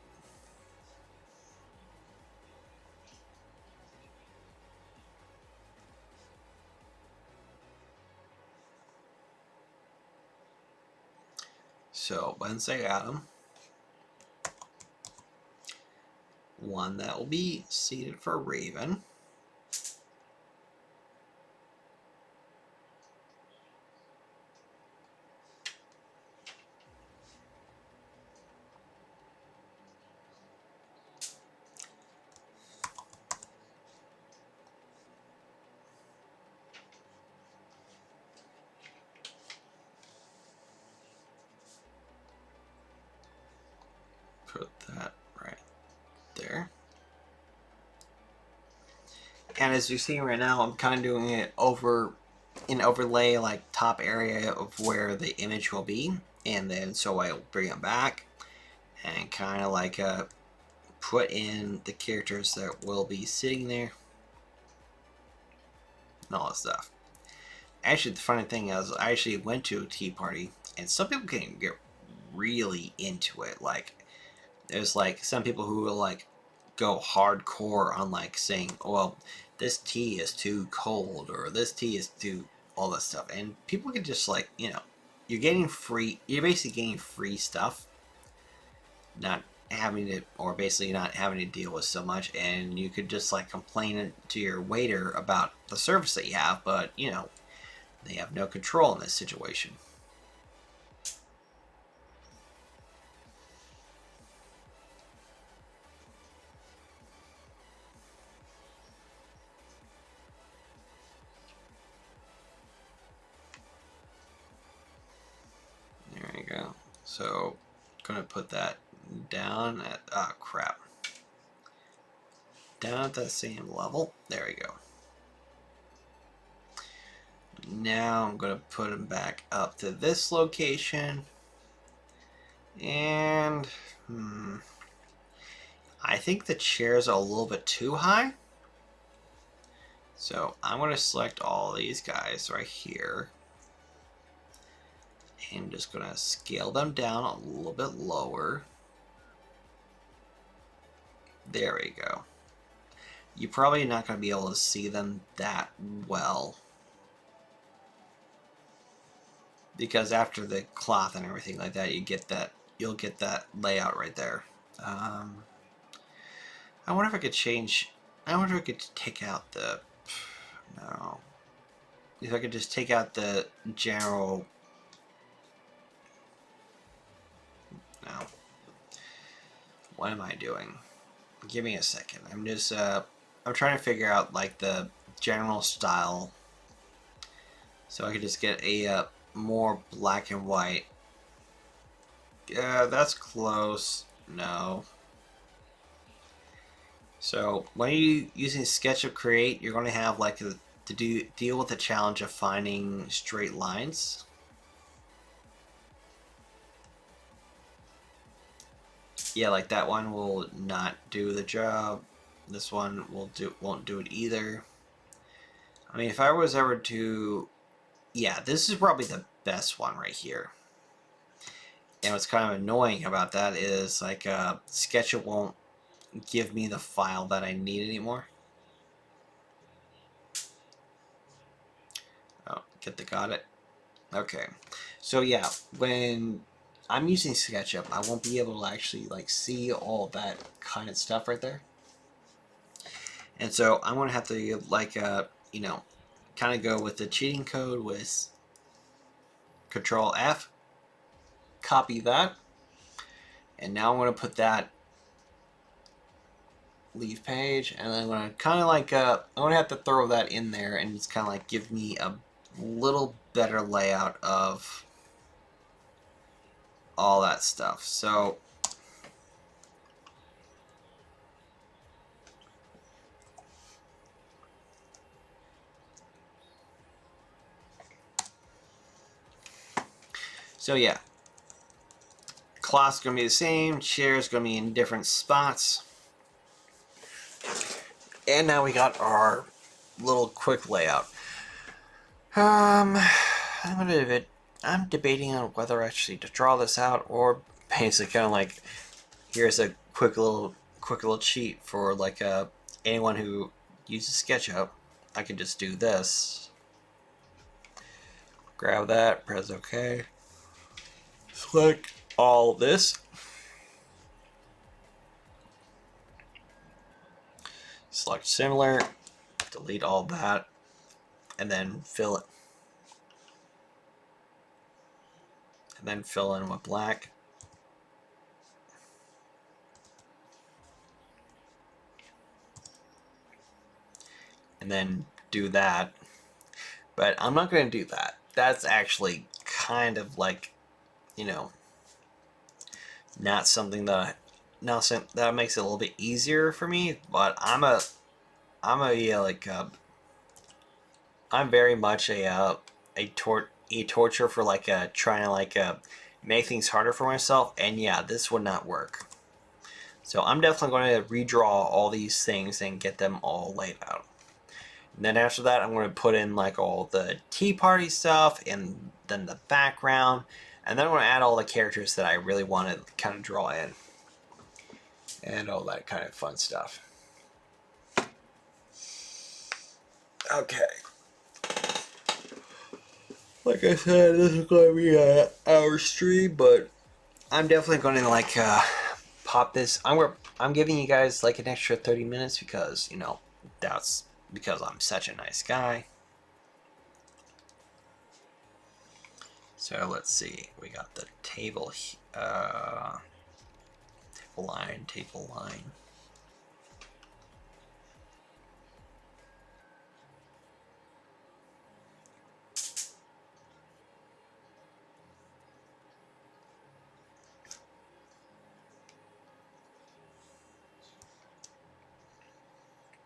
Speaker 1: So Wednesday Adam. One that will be seated for Raven. Put that right there. And as you're seeing right now, I'm kind of doing it over an overlay like top area of where the image will be, and then so I'll bring it back and kind of like put in the characters that will be sitting there and all that stuff. Actually, the funny thing is, I actually went to a tea party, and some people can get really into it. Like, there's like some people who will like go hardcore on like saying, well, this tea is too cold or this tea is too all this stuff, and people can just like, you know, you're basically getting free stuff, not having to, or basically not having to deal with so much, and you could just like complain to your waiter about the service that you have, but you know, they have no control in this situation. There you go. So gonna put that down at crap. Down at that same level. There we go. Now I'm gonna put him back up to this location. And I think the chairs are a little bit too high. So I'm gonna select all these guys right here. And just gonna scale them down a little bit lower. There we go. You're probably not going to be able to see them that well, because after the cloth and everything like that, you'll get that layout right there. I wonder if I could change. I wonder if I could take out the. No. If I could just take out the general. No. What am I doing? Give me a second. I'm just. I'm trying to figure out like the general style, so I could just get a more black and white. Yeah, that's close. No. So when you're using SketchUp Create, you're going to have like to deal with the challenge of finding straight lines. Yeah, like that one will not do the job. This one won't do it either. I mean, if I was ever to, yeah, this is probably the best one right here. And what's kind of annoying about that is like SketchUp won't give me the file that I need anymore. Got it? Okay. So yeah, when I'm using SketchUp, I won't be able to actually like see all that kind of stuff right there. And so I'm going to have to like, kind of go with the cheating code with Control F, copy that, and now I'm going to put that leave page, and then I'm going to kind of like, I'm going to have to throw that in there, and it's kind of like give me a little better layout of all that stuff. So yeah, cloth's going to be the same, chair's going to be in different spots. And now we got our little quick layout. I'm debating on whether actually to draw this out or basically kind of like, here's a quick little cheat for like anyone who uses SketchUp. I can just do this. Grab that, press OK. Select all this. Select similar, delete all that, and then fill it. And then fill in with black. And then do that. But I'm not going to do that. That's actually kind of like, not something that makes it a little bit easier for me. But I'm very much a torture for like trying to like make things harder for myself. And yeah, this would not work. So I'm definitely going to redraw all these things and get them all laid out. And then after that, I'm going to put in like all the tea party stuff and then the background. And then I'm going to add all the characters that I really want to kind of draw in. And all that kind of fun stuff. Okay. Like I said, this is going to be an hour stream, but I'm definitely going to like pop this. I'm giving you guys like an extra 30 minutes because, that's because I'm such a nice guy. So let's see. We got the table line.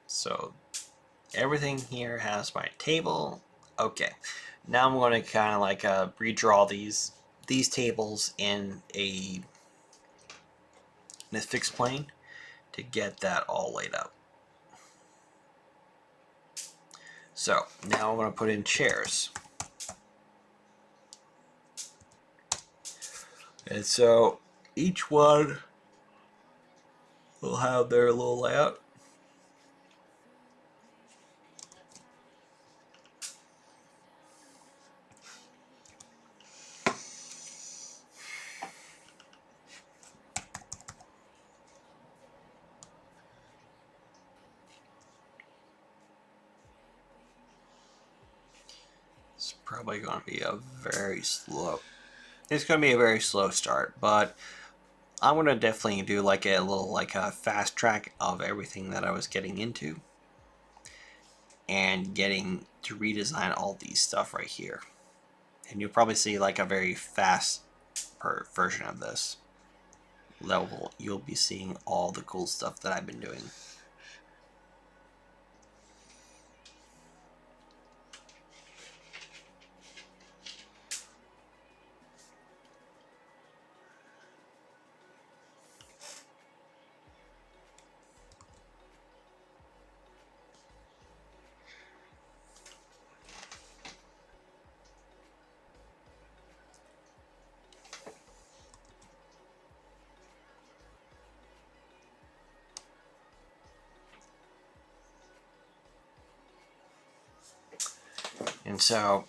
Speaker 1: So everything here has my table. Okay, now I'm going to kind of like redraw these tables in a fixed plane to get that all laid out. So now I'm going to put in chairs. And so each one will have their little layout. It's probably going to be a very slow. It's going to be a very slow start, but I'm going to definitely do like a little like a fast track of everything that I was getting into and getting to redesign all these stuff right here. And you'll probably see like a very fast version of this level. You'll be seeing all the cool stuff that I've been doing. And so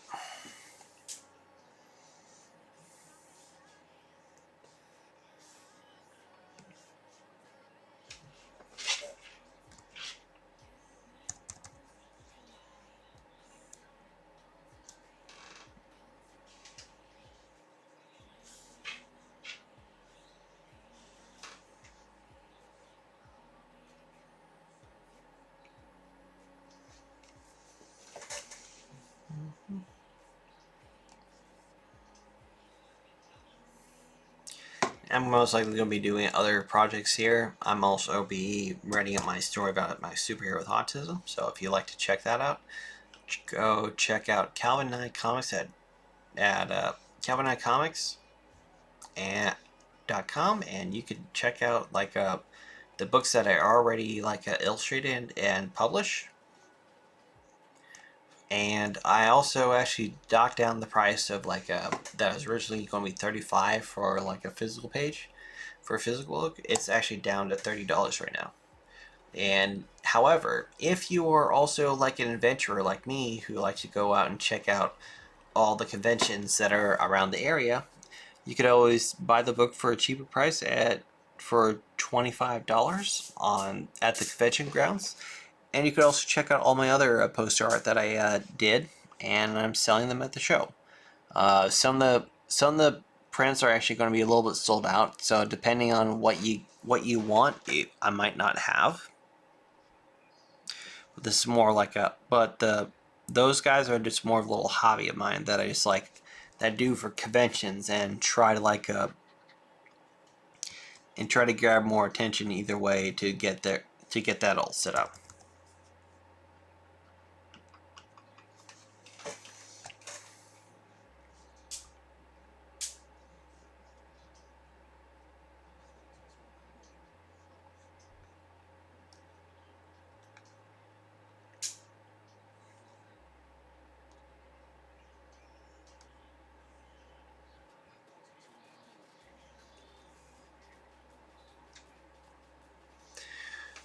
Speaker 1: I'm most likely going to be doing other projects here. I'm also be writing up my story about my superhero with autism. So if you'd like to check that out, go check out Calvin Nye Comics at Calvin Nye Comics and .com, and you can check out like the books that I already like illustrated and publish. And I also actually docked down the price of like that was originally going to be $35 for like a physical page. For a physical book, it's actually down to $30 right now. And however, if you are also like an adventurer like me who likes to go out and check out all the conventions that are around the area, you could always buy the book for a cheaper price for $25 on at the convention grounds. And you could also check out all my other poster art that I did, and I'm selling them at the show. Some of the prints are actually going to be a little bit sold out, so depending on what you want, I might not have. But this is more like those guys are just more of a little hobby of mine that I just like that I do for conventions and try to grab more attention either way to get that all set up.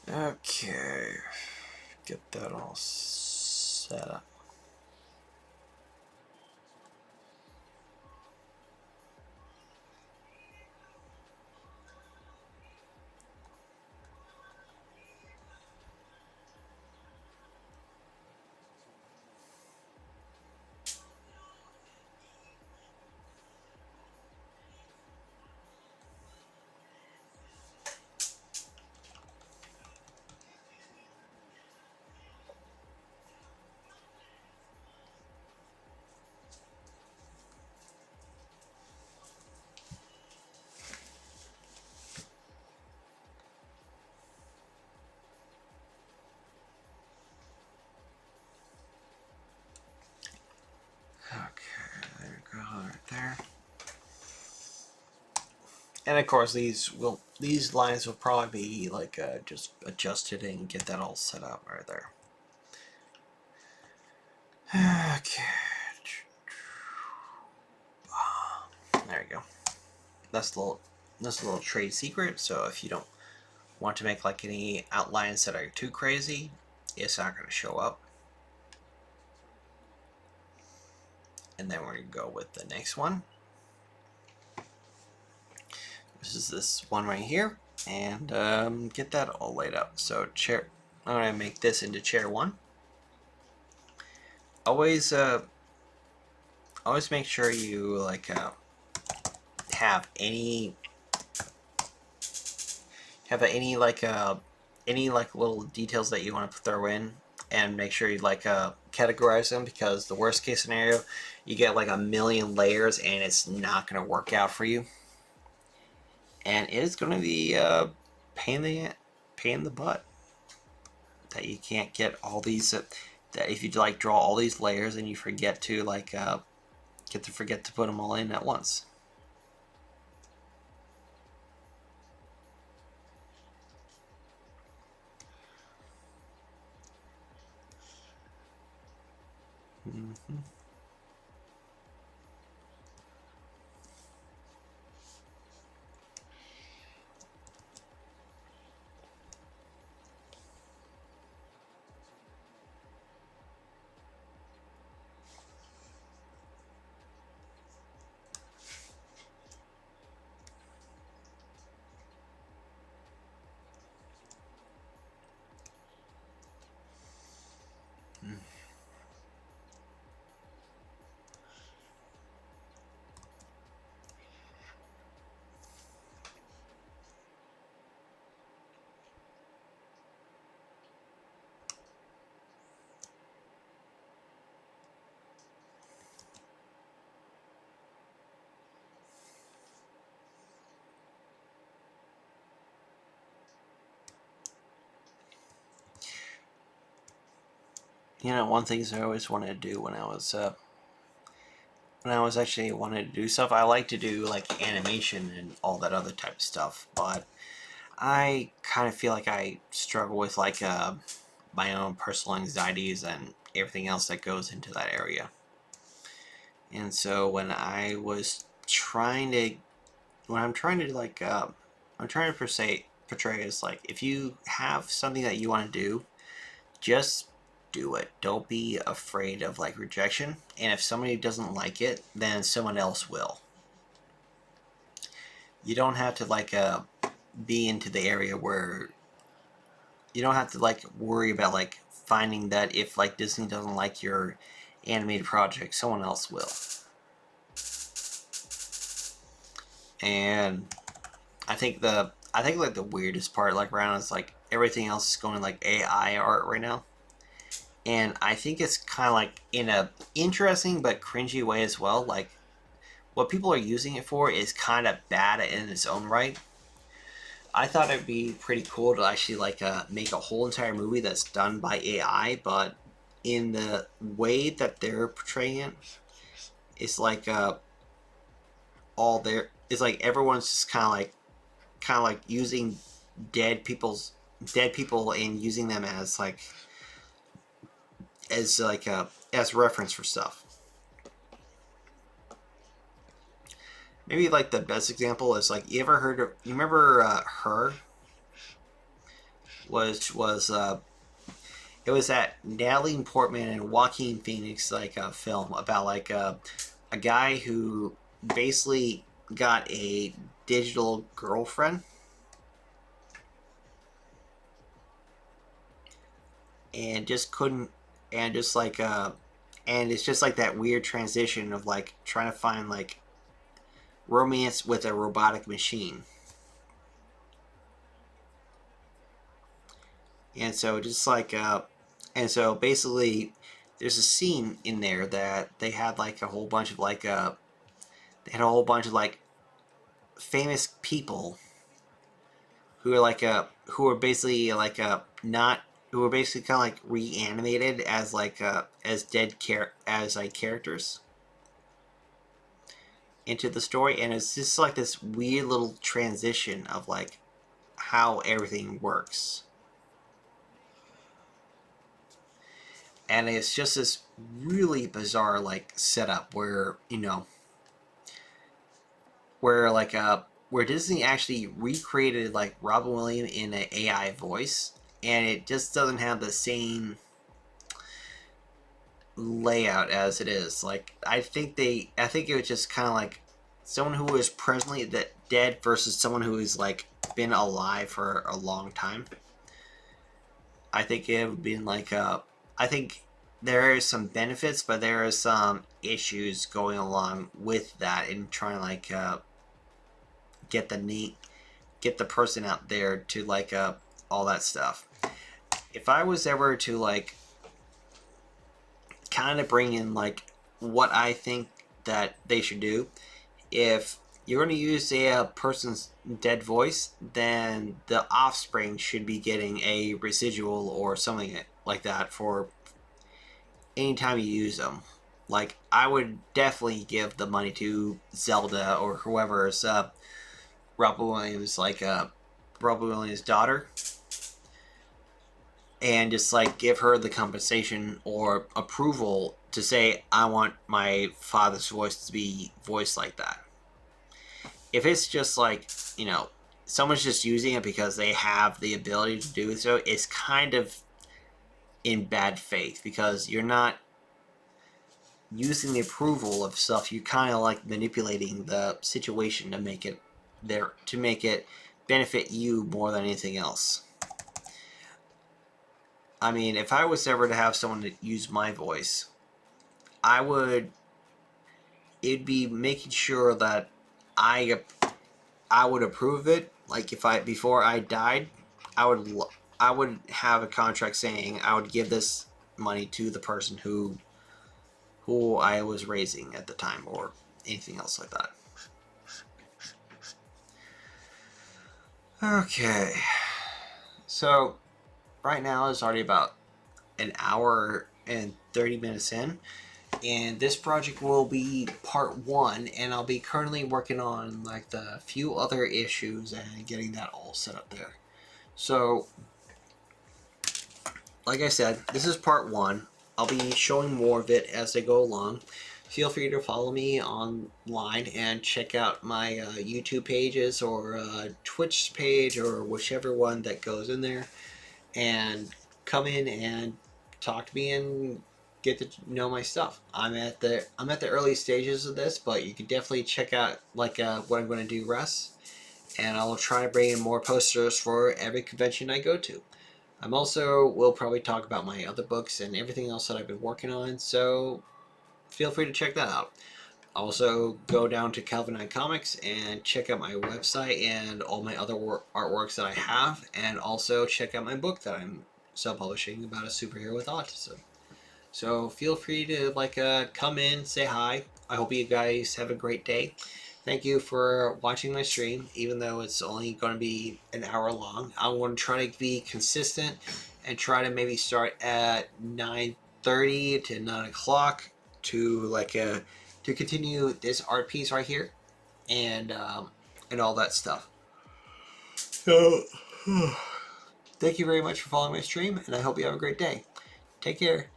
Speaker 1: Okay, get that all set up. Okay, there we go, right there. And of course, these lines will probably be like just adjusted and get that all set up right there. Okay, there you go. That's a little trade secret. So if you don't want to make like any outlines that are too crazy, it's not going to show up. And then we're going to go with the next one. This is this one right here, and get that all laid out. So I'm going to make this into chair 1. Always make sure you like have any little details that you want to throw in, and make sure you categorize them, because the worst case scenario, you get like a million layers and it's not going to work out for you, and it is going to be pain in the butt that you can't get all these that if you draw all these layers and you forget to forget to put them all in at once. Mm-hmm. one thing I always wanted to do when I was actually wanting to do stuff, I like to do like animation and all that other type of stuff. But I kind of feel like I struggle with like my own personal anxieties and everything else that goes into that area. And so when I'm trying to like, I'm trying to portray is like, if you have something that you want to do, just do it. Don't be afraid of like rejection. And if somebody doesn't like it, then someone else will. You don't have to like be into the area where you don't have to like worry about like finding that if like Disney doesn't like your animated project, someone else will. And I think like the weirdest part like around is like everything else is going like AI art right now. And I think it's kind of like in a interesting but cringy way as well. Like what people are using it for is kind of bad in its own right. I thought it'd be pretty cool to actually like make a whole entire movie that's done by AI, but in the way that they're portraying it, it's like all there. It's like everyone's just kind of like using dead people and using them as reference for stuff. Maybe like the best example is like you remember Her was it was that Natalie Portman and Joaquin Phoenix like a film about like a guy who basically got a digital girlfriend and just couldn't and just like and it's just like that weird transition of like trying to find like romance with a robotic machine. And so just like and so basically there's a scene in there that they had like a whole bunch of like they had a whole bunch of like famous people who are basically like not who are basically kind of like reanimated as like as like characters into the story, and it's just like this weird little transition of like how everything works. And it's just this really bizarre like setup where where Disney actually recreated like Robin Williams in an AI voice, and it just doesn't have the same layout as it is. Like I think it was just kind of like someone who is presently dead versus someone who is like been alive for a long time. I think it would be like I think there are some benefits, but there are some issues going along with that and trying to like get get the person out there to like all that stuff. If I was ever to like kind of bring in like what I think that they should do, if you're going to use a person's dead voice, then the offspring should be getting a residual or something like that for anytime you use them. Like I would definitely give the money to Zelda or whoever's Robin Williams Robin Williams' daughter, and just like give her the compensation or approval to say I want my father's voice to be voiced like that. If it's just like someone's just using it because they have the ability to do so, it's kind of in bad faith because you're not using the approval of stuff. You're kind of like manipulating the situation to make it benefit you more than anything else. I mean, if I was ever to have someone to use my voice, it'd be making sure that I I would approve it. Like if I before I died, I would have a contract saying I would give this money to the person who I was raising at the time or anything else like that. Okay. So right now it's already about an hour and 30 minutes in. And this project will be part 1, and I'll be currently working on like the few other issues and getting that all set up there. So, like I said, this is part 1. I'll be showing more of it as I go along. Feel free to follow me online and check out my YouTube pages or Twitch page or whichever one that goes in there, and come in and talk to me and get to know my stuff. I'm at the early stages of this, but you can definitely check out like what I'm going to do, Russ, and I'll try to bring in more posters for every convention I go to. I'm also will probably talk about my other books and everything else that I've been working on, so feel free to check that out. Also, go down to Nye Comics and check out my website and all my other artworks that I have, and also check out my book that I'm self-publishing about a superhero with autism. So feel free to come in, say hi. I hope you guys have a great day. Thank you for watching my stream, even though it's only going to be an hour long. I'm going to try to be consistent and try to maybe start at 9:30 to 9 o'clock to to continue this art piece right here, and all that stuff. So thank you very much for following my stream, and I hope you have a great day. Take care.